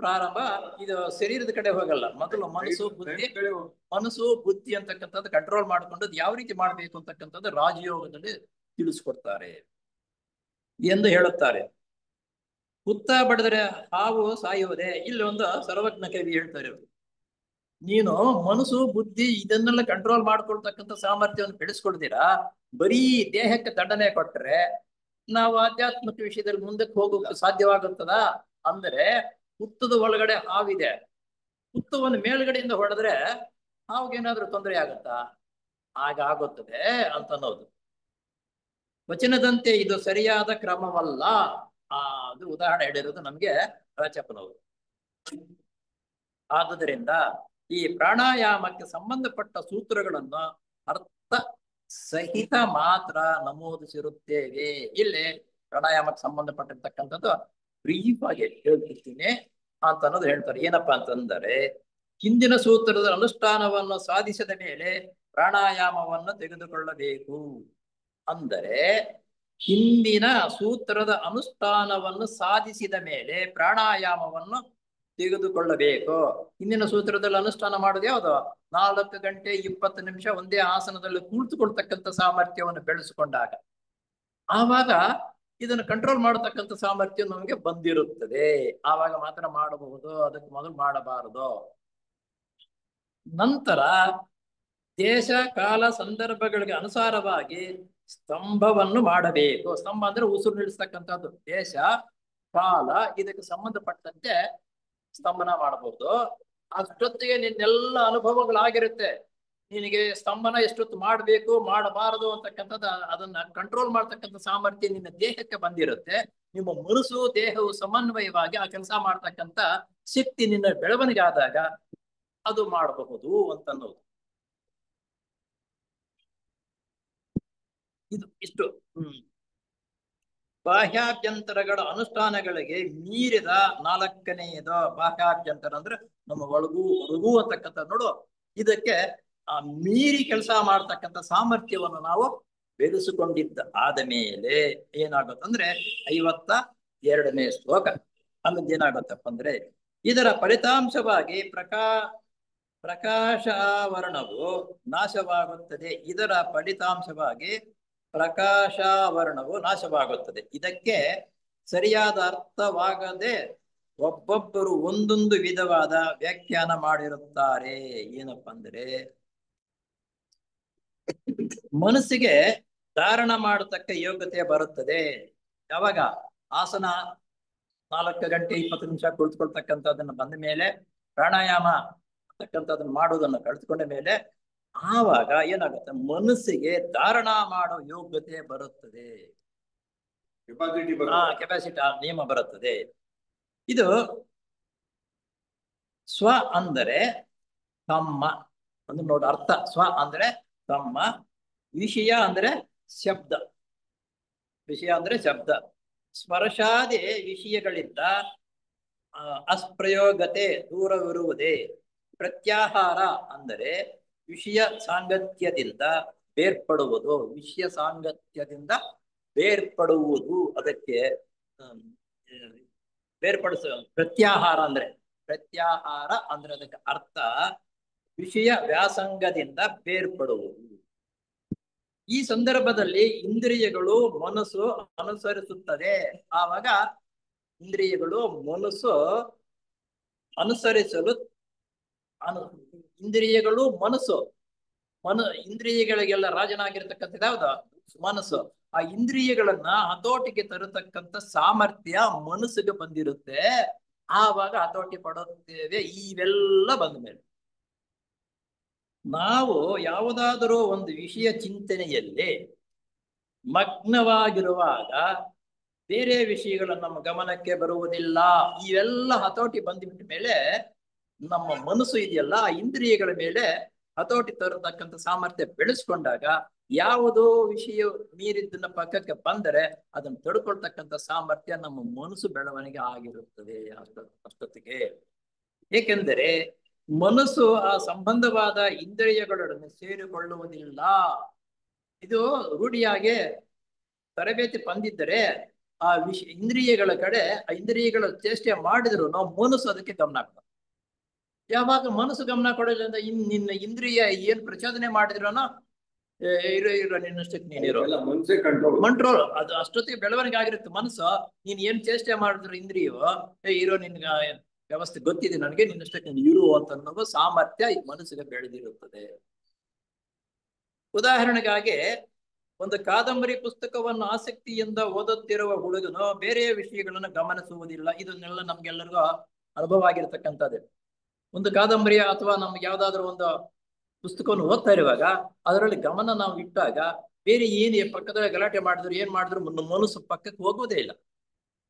S1: ಪ್ರಾರಂಭ. ಇದು ಶರೀರದ ಕಡೆ ಹೋಗಲ್ಲ, ಮೊದಲು ಮನಸ್ಸು ಬುದ್ಧಿ ಅಂತಕ್ಕಂಥದ್ದು ಕಂಟ್ರೋಲ್ ಮಾಡ್ಕೊಂಡು ಯಾವ ರೀತಿ ಮಾಡ್ಬೇಕು ಅಂತಕ್ಕಂಥದ್ದು ರಾಜಯೋಗದಲ್ಲಿ ತಿಳಿಸ್ಕೊಡ್ತಾರೆ ಎಂದು ಹೇಳುತ್ತಾರೆ. ಹುತ್ತ ಬಡಿದರೆ ಹಾವು ಸಾಯುವುದೇ? ಇಲ್ಲಿ ಒಂದು ಸರ್ವಜ್ಞ ಕವಿ ಹೇಳ್ತಾರೆ, ನೀನು ಮನಸ್ಸು ಬುದ್ಧಿ ಇದನ್ನೆಲ್ಲ ಕಂಟ್ರೋಲ್ ಮಾಡ್ಕೊಳ್ತಕ್ಕಂಥ ಸಾಮರ್ಥ್ಯವನ್ನು ಬೆಳೆಸ್ಕೊಳ್ತೀರಾ, ಬರೀ ದೇಹಕ್ಕೆ ದಂಡನೆ ಕೊಟ್ರೆ ನಾವು ಆಧ್ಯಾತ್ಮಿಕ ವಿಷಯದಲ್ಲಿ ಮುಂದಕ್ಕೆ ಹೋಗೋಕೆ ಸಾಧ್ಯವಾಗುತ್ತದ? ಅಂದ್ರೆ ಹುತ್ತದ ಒಳಗಡೆ ಹಾವಿದೆ, ಹುತ್ತವನ್ನು ಮೇಲ್ಗಡೆಯಿಂದ ಹೊಡೆದ್ರೆ ಹಾವಿಗೇನಾದ್ರೂ ತೊಂದರೆ ಆಗುತ್ತಾ? ಆಗುತ್ತದೆ ಅಂತ ಅನ್ನೋದು. ವಚನದಂತೆ ಇದು ಸರಿಯಾದ ಕ್ರಮವಲ್ಲ. ಅದು ಉದಾಹರಣೆ ಹೇಳಿರೋದು ನಮ್ಗೆ ರಾಚಪ್ಪನವರು. ಆದುದರಿಂದ ಈ ಪ್ರಾಣಾಯಾಮಕ್ಕೆ ಸಂಬಂಧಪಟ್ಟ ಸೂತ್ರಗಳನ್ನು ಅರ್ಥ ಸಹಿತ ಮಾತ್ರ ನಮೂದಿಸಿರುತ್ತೇವೆ. ಇಲ್ಲಿ ಪ್ರಾಣಾಯಾಮಕ್ಕೆ ಸಂಬಂಧಪಟ್ಟಿರ್ತಕ್ಕಂಥದ್ದು ಬ್ರೀಫ್ ಆಗಿ ಹೇಳ್ತಿರ್ತೀನಿ ಅಂತ ಅನ್ನೋದು ಹೇಳ್ತಾರೆ. ಏನಪ್ಪಾ ಅಂತಂದರೆ, ಹಿಂದಿನ ಸೂತ್ರದ ಅನುಷ್ಠಾನವನ್ನು ಸಾಧಿಸಿದ ಮೇಲೆ ಪ್ರಾಣಾಯಾಮವನ್ನು ತೆಗೆದುಕೊಳ್ಳಬೇಕು. ಅಂದರೆ ಹಿಂದಿನ ಸೂತ್ರದ ಅನುಷ್ಠಾನವನ್ನು ಸಾಧಿಸಿದ ಮೇಲೆ ಪ್ರಾಣಾಯಾಮವನ್ನು ತೆಗೆದುಕೊಳ್ಳಬೇಕು. ಹಿಂದಿನ ಸೂತ್ರದಲ್ಲಿ ಅನುಷ್ಠಾನ ಮಾಡೋದು ಯಾವುದು? 4 ಗಂಟೆ 20 ನಿಮಿಷ ಒಂದೇ ಆಸನದಲ್ಲಿ ಕುಳಿತುಕೊಳ್ತಕ್ಕಂಥ ಸಾಮರ್ಥ್ಯವನ್ನು ಬೆಳೆಸಿಕೊಂಡಾಗ ಆವಾಗ ಇದನ್ನು ಕಂಟ್ರೋಲ್ ಮಾಡತಕ್ಕಂಥ ಸಾಮರ್ಥ್ಯ ನಮಗೆ ಬಂದಿರುತ್ತದೆ. ಆವಾಗ ಮಾತ್ರ ಮಾಡಬಹುದು, ಅದಕ್ಕೆ ಮೊದಲು ಮಾಡಬಾರದು. ನಂತರ ದೇಶ ಕಾಲ ಸಂದರ್ಭಗಳಿಗೆ ಅನುಸಾರವಾಗಿ ಸ್ತಂಭವನ್ನು ಮಾಡಬೇಕು. ಸ್ತಂಭ ಅಂದ್ರೆ ಉಸಿರು ನಿಲ್ಲಿಸ್ತಕ್ಕಂಥದ್ದು. ದೇಶ ಕಾಲ ಇದಕ್ಕೆ ಸಂಬಂಧಪಟ್ಟಂತೆ ಸ್ತಂಭನ ಮಾಡಬಹುದು. ಅಷ್ಟೊತ್ತಿಗೆ ನಿನ್ನೆಲ್ಲ ಅನುಭವಗಳಾಗಿರುತ್ತೆ. ನಿನಗೆ ಸ್ತಂಭನ ಎಷ್ಟೊತ್ತು ಮಾಡಬೇಕು ಮಾಡಬಾರದು ಅಂತಕ್ಕಂಥದ್ದು ಅದನ್ನ ಕಂಟ್ರೋಲ್ ಮಾಡ್ತಕ್ಕಂಥ ಸಾಮರ್ಥ್ಯ ನಿನ್ನ ದೇಹಕ್ಕೆ ಬಂದಿರುತ್ತೆ. ನಿಮ್ಮ ಮನಸ್ಸು ದೇಹವು ಸಮನ್ವಯವಾಗಿ ಆ ಕೆಲಸ ಮಾಡ್ತಕ್ಕಂಥ ಶಕ್ತಿ ನಿನ್ನ ಬೆಳವಣಿಗೆ ಆದಾಗ ಅದು ಮಾಡಬಹುದು ಅಂತನ್ನೋದು. ಇದು ಇಷ್ಟು. ಬಾಹ್ಯಾಭ್ಯಂತರಗಳ ಅನುಷ್ಠಾನಗಳಿಗೆ ಮೀರಿದ 4ನೆಯದು ಬಾಹ್ಯಾಭ್ಯಂತರ ಅಂದ್ರೆ ನಮ್ಮ ಒಳಗೂ ಹೊರಗೂ ಅಂತಕ್ಕಂಥ ನೋಡು. ಇದಕ್ಕೆ ಮೀರಿ ಕೆಲಸ ಮಾಡ್ತಕ್ಕಂಥ ಸಾಮರ್ಥ್ಯವನ್ನು ನಾವು ಬೆಳೆಸಿಕೊಂಡಿದ್ದ ಆದ ಮೇಲೆ ಏನಾಗುತ್ತಂದ್ರೆ 52ನೇ ಶ್ಲೋಕ ಅಲ್ಲಿಂದ ಏನಾಗುತ್ತಪ್ಪ ಅಂದ್ರೆ, ಇದರ ಫಲಿತಾಂಶವಾಗಿ ಪ್ರಕಾಶಾವರಣವು ನಾಶವಾಗುತ್ತದೆ. ಇದರ ಫಲಿತಾಂಶವಾಗಿ ಪ್ರಕಾಶಾವರಣವು ನಾಶವಾಗುತ್ತದೆ. ಇದಕ್ಕೆ ಸರಿಯಾದ ಅರ್ಥವಾಗದೆ ಒಬ್ಬೊಬ್ಬರು ಒಂದೊಂದು ವಿಧವಾದ ವ್ಯಾಖ್ಯಾನ ಮಾಡಿರುತ್ತಾರೆ. ಏನಪ್ಪ ಅಂದ್ರೆ, ಮನಸ್ಸಿಗೆ ಧಾರಣ ಮಾಡತಕ್ಕ ಯೋಗ್ಯತೆ ಬರುತ್ತದೆ ಯಾವಾಗ? ಆಸನ 4 ಗಂಟೆ 20 ನಿಮಿಷ ಕುಳಿತುಕೊಳ್ತಕ್ಕಂಥದ್ದನ್ನು ಬಂದ ಮೇಲೆ, ಪ್ರಾಣಾಯಾಮ ಅಂತಕ್ಕಂಥದ್ದನ್ನು ಮಾಡುವುದನ್ನು ಕಳಿಸ್ಕೊಂಡ ಮೇಲೆ ಆವಾಗ ಏನಾಗುತ್ತೆ? ಮನಸ್ಸಿಗೆ ಧಾರಣ ಮಾಡೋ ಯೋಗ್ಯತೆ ಬರುತ್ತದೆ. ಕೆಪಾಸಿಟಿ ನಿಯಮ ಬರುತ್ತದೆ. ಇದು ಸ್ವ ಅಂದರೆ ತಮ್ಮ ಅಂದ್ರೆ ನೋಡಿ ಅರ್ಥ. ಸ್ವ ಅಂದ್ರೆ ತಮ್ಮ, ವಿಷಯ ಅಂದ್ರೆ ಶಬ್ದ, ವಿಷಯ ಅಂದ್ರೆ ಶಬ್ದ. ಸ್ಪರ್ಶಾದಿ ವಿಷಯಗಳಿಂದ ಅಸ್ಪ್ರಯೋಗತೆ ದೂರವಿರುವುದೇ. ಪ್ರತ್ಯಾಹಾರ ಅಂದರೆ ವಿಷಯ ಸಾಂಗತ್ಯದಿಂದ ಬೇರ್ಪಡುವುದು. ವಿಷಯ ಸಾಂಗತ್ಯದಿಂದ ಬೇರ್ಪಡುವುದು, ಅದಕ್ಕೆ ಪ್ರತ್ಯಾಹಾರ ಅಂದ್ರೆ ಅದಕ್ಕೆ ಅರ್ಥ ವಿಷಯ ವ್ಯಾಸಂಗದಿಂದ ಬೇರ್ಪಡುವುದು. ಈ ಸಂದರ್ಭದಲ್ಲಿ ಇಂದ್ರಿಯಗಳು ಮನಸ್ಸು ಅನುಸರಿಸುತ್ತದೆ. ಆವಾಗ ಇಂದ್ರಿಯಗಳು ಮನಸ್ಸು ಅನುಸರಿಸಲು ಇಂದ್ರಿಯಗಳು ಮನಸ್ಸು ಇಂದ್ರಿಯಗಳಿಗೆಲ್ಲ ರಾಜನಾಗಿರ್ತಕ್ಕಂಥ ಯಾವ್ದು? ಮನಸ್ಸು. ಆ ಇಂದ್ರಿಯಗಳನ್ನ ಹತೋಟಿಗೆ ತರತಕ್ಕಂಥ ಸಾಮರ್ಥ್ಯ ಮನಸ್ಸಿಗೆ ಬಂದಿರುತ್ತೆ. ಆವಾಗ ಹತೋಟಿ ಪಡುತ್ತೇವೆ. ಇವೆಲ್ಲ ಬಂದ ಮೇಲೆ ನಾವು ಯಾವುದಾದರೂ ಒಂದು ವಿಷಯ ಚಿಂತನೆಯಲ್ಲಿ ಮಗ್ನವಾಗಿರುವಾಗ ಬೇರೆ ವಿಷಯಗಳು ನಮ್ಮ ಗಮನಕ್ಕೆ ಬರುವುದಿಲ್ಲ. ಇವೆಲ್ಲ ಹತೋಟಿ ಬಂದ್ಬಿಟ್ಟ ಮೇಲೆ ನಮ್ಮ ಮನಸ್ಸು ಇದೆಯಲ್ಲ, ಆ ಇಂದ್ರಿಯಗಳ ಮೇಲೆ ಹತೋಟಿ ತರತಕ್ಕಂಥ ಸಾಮರ್ಥ್ಯ ಬೆಳೆಸ್ಕೊಂಡಾಗ ಯಾವುದೋ ವಿಷಯ ಮೀರಿದ್ದನ್ನ ಪಕ್ಕಕ್ಕೆ ಬಂದರೆ ಅದನ್ನು ತಡ್ಕೊಳ್ತಕ್ಕಂಥ ಸಾಮರ್ಥ್ಯ ನಮ್ಮ ಮನಸ್ಸು ಬೆಳವಣಿಗೆ ಆಗಿರುತ್ತದೆ ಅಷ್ಟೊತ್ತಿಗೆ. ಏಕೆಂದರೆ ಮನಸ್ಸು ಆ ಸಂಬಂಧವಾದ ಇಂದ್ರಿಯಗಳೊಡನೆ ಸೇರಿಕೊಳ್ಳುವುದಿಲ್ಲ. ಇದು ರೂಢಿಯಾಗೆ ತರಬೇತಿ ಬಂದಿದ್ದರೆ ಆ ಇಂದ್ರಿಯಗಳ ಕಡೆ ಆ ಇಂದ್ರಿಯಗಳ ಚೇಷ್ಟೆ ಮಾಡಿದ್ರು ನಾವು ಮನಸ್ಸು ಅದಕ್ಕೆ ಗಮನ ಕೊಡ. ಯಾವಾಗ ಮನಸ್ಸು ಗಮನ ಕೊಡೋದ್ರಿಂದ ನಿನ್ನ ಇಂದ್ರಿಯ ಏನ್ ಪ್ರಚೋದನೆ ಮಾಡಿದ್ರೋನೋ ಇರೋ ನಿನ್ನಷ್ಟಕ್ಕೆ ನೀನಿರೋ
S2: ಮನಸ್ಸೇ
S1: ಕಂಟ್ರೋಲ್ ಅದು ಅಷ್ಟೊತ್ತಿಗೆ ಬೆಳವಣಿಗೆ ಆಗಿರುತ್ತೆ. ಮನಸ್ಸು ನೀನ್ ಏನ್ ಚೇಷ್ಟೆ ಮಾಡಿದ್ರು ಇಂದ್ರಿಯೋ ಇರೋ ನಿನ್ಗ ವ್ಯವಸ್ಥೆ ಗೊತ್ತಿದೆ ನನಗೆ, ನಿನ್ನಷ್ಟಕ್ಕೆ ನೀನು ಇರು ಅಂತ ಸಾಮರ್ಥ್ಯ ಈ ಮನಸ್ಸಿಗೆ ಬೆಳೆದಿರುತ್ತದೆ. ಉದಾಹರಣೆಗಾಗಿ ಒಂದು ಕಾದಂಬರಿ ಪುಸ್ತಕವನ್ನು ಆಸಕ್ತಿಯಿಂದ ಓದುತ್ತಿರುವ ಹುಡುಗನು ಬೇರೆಯ ವಿಷಯಗಳನ್ನು ಗಮನಿಸುವುದಿಲ್ಲ. ಇದನ್ನೆಲ್ಲ ನಮ್ಗೆಲ್ಲರಿಗೂ ಅನುಭವ ಆಗಿರ್ತಕ್ಕಂಥದ್ದೇ. ಒಂದು ಕಾದಂಬರಿ ಅಥವಾ ನಮ್ಗೆ ಯಾವ್ದಾದ್ರು ಒಂದು ಪುಸ್ತಕವನ್ನು ಓದ್ತಾ ಇರುವಾಗ ಅದರಲ್ಲಿ ಗಮನ ನಾವು ಇಟ್ಟಾಗ ಬೇರೆ ಏನೇ ಪಕ್ಕದಲ್ಲಿ ಗಲಾಟೆ ಮಾಡಿದ್ರು ಏನ್ ಮಾಡಿದ್ರು ಮನಸ್ಸು ಪಕ್ಕಕ್ಕೆ ಹೋಗೋದೇ ಇಲ್ಲ,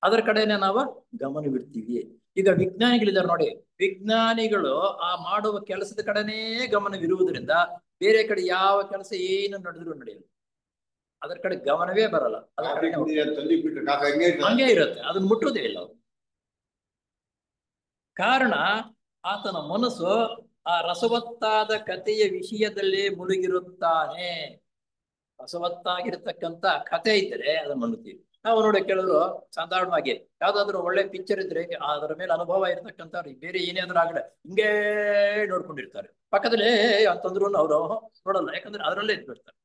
S1: ಅದರ ಕಡೆನೆ ನಾವು ಗಮನವಿಡ್ತೀವಿ. ಈಗ ವಿಜ್ಞಾನಿಗಳಿದ್ದಾರೆ ನೋಡಿ, ವಿಜ್ಞಾನಿಗಳು ಆ ಮಾಡುವ ಕೆಲಸದ ಕಡೆನೇ ಗಮನವಿರುವುದರಿಂದ ಬೇರೆ ಕಡೆ ಯಾವ ಕೆಲಸ ಏನು ನಡೆದ್ರು ನಡೆಯಲ್ಲ, ಅದರ ಕಡೆ ಗಮನವೇ ಬರಲ್ಲ, ಹಂಗೆ ಇರುತ್ತೆ, ಅದನ್ನ ಮುಟ್ಟುವುದೇ ಇಲ್ಲ ಅವರು. ಕಾರಣ ಆತನ ಮನಸ್ಸು ಆ ರಸವತ್ತಾದ ಕಥೆಯ ವಿಷಯದಲ್ಲಿ ಮುಳುಗಿರುತ್ತಾನೆ. ರಸವತ್ತಾಗಿರ್ತಕ್ಕಂಥ ಕಥೆ ಇದ್ದರೆ ಅದನ್ನ ನೋಡ್ತೀವಿ ನಾವು. ನೋಡಿ ಕೆಲವರು ಸಾಧಾರಣವಾಗಿ ಯಾವ್ದಾದ್ರು ಒಳ್ಳೆ ಪಿಕ್ಚರ್ ಇದ್ರೆ ಅದರ ಮೇಲೆ ಅನುಭವ ಇರ್ತಕ್ಕಂಥವ್ರು ಬೇರೆ ಏನಾದ್ರೂ ಆಗಡೆ ಹಿಂಗೇ ನೋಡ್ಕೊಂಡಿರ್ತಾರೆ, ಪಕ್ಕದಲ್ಲಿ ಅಂತಂದ್ರು ಅವರು ನೋಡಲ್ಲ, ಯಾಕಂದ್ರೆ ಅದರಲ್ಲೇ ಇದ್ಬಿಡ್ತಾರೆ.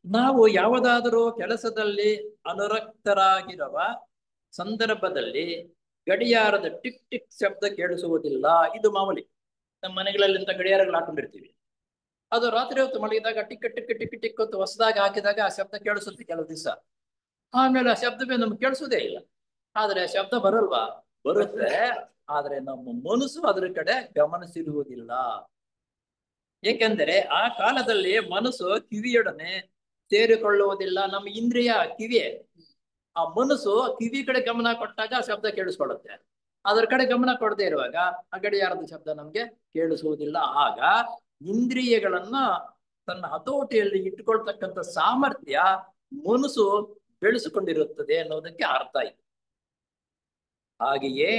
S1: ನಾವು ಯಾವುದಾದರೂ ಕೆಲಸದಲ್ಲಿ ಅನುರಕ್ತರಾಗಿರುವ ಸಂದರ್ಭದಲ್ಲಿ ಗಡಿಯಾರದ ಟಿಕ್ ಟಿಕ್ ಶಬ್ದ ಕೇಳಿಸುವುದಿಲ್ಲ. ಇದು ಮಾಮೂಲಿ, ನಮ್ಮ ಮನೆಗಳಲ್ಲಿ ಇಂಥ ಗಡಿಯಾರಗಳು ಹಾಕೊಂಡಿರ್ತೀವಿ. ಅದು ರಾತ್ರಿ ಹೊತ್ತು ಮಲಗಿದಾಗ ಟಿಕ್ ಟಿಕ್ ಟಿಕ್ ಟಿಕ್ ಹೊತ್ತು ಹೊಸದಾಗಿ ಹಾಕಿದಾಗ ಆ ಶಬ್ದ ಕೇಳಿಸುತ್ತೆ ಕೆಲವು ದಿವಸ. ಆಮೇಲೆ ಆ ಶಬ್ದವೇ ನಮ್ಗೆ ಕೇಳಿಸೋದೇ ಇಲ್ಲ. ಆದ್ರೆ ಆ ಶಬ್ದ ಬರಲ್ವಾ? ಬರುತ್ತೆ, ಆದ್ರೆ ನಮ್ಮ ಮನಸ್ಸು ಅದರ ಕಡೆ ಗಮನಿಸಿರುವುದಿಲ್ಲ. ಏಕೆಂದರೆ ಆ ಕಾಲದಲ್ಲಿ ಮನಸ್ಸು ಕಿವಿಯೊಡನೆ ಸೇರಿಕೊಳ್ಳುವುದಿಲ್ಲ. ನಮ್ಮ ಇಂದ್ರಿಯ ಕಿವಿಯೇ, ಆ ಮನಸ್ಸು ಕಿವಿ ಕಡೆ ಗಮನ ಕೊಟ್ಟಾಗ ಆ ಶಬ್ದ ಕೇಳಿಸ್ಕೊಳ್ಳುತ್ತೆ. ಅದರ ಕಡೆ ಗಮನ ಕೊಡದೇ ಇರುವಾಗ ಆ ಗಡಿಯಾರದ ಶಬ್ದ ನಮ್ಗೆ ಕೇಳಿಸುವುದಿಲ್ಲ. ಆಗ ಇಂದ್ರಿಯಗಳನ್ನ ತನ್ನ ಹತೋಟಿಯಲ್ಲಿ ಇಟ್ಟುಕೊಳ್ತಕ್ಕಂಥ ಸಾಮರ್ಥ್ಯ ಮನಸ್ಸು ಬೆಳೆಸಿಕೊಂಡಿರುತ್ತದೆ ಅನ್ನೋದಕ್ಕೆ ಅರ್ಥ ಇದೆ. ಹಾಗೆಯೇ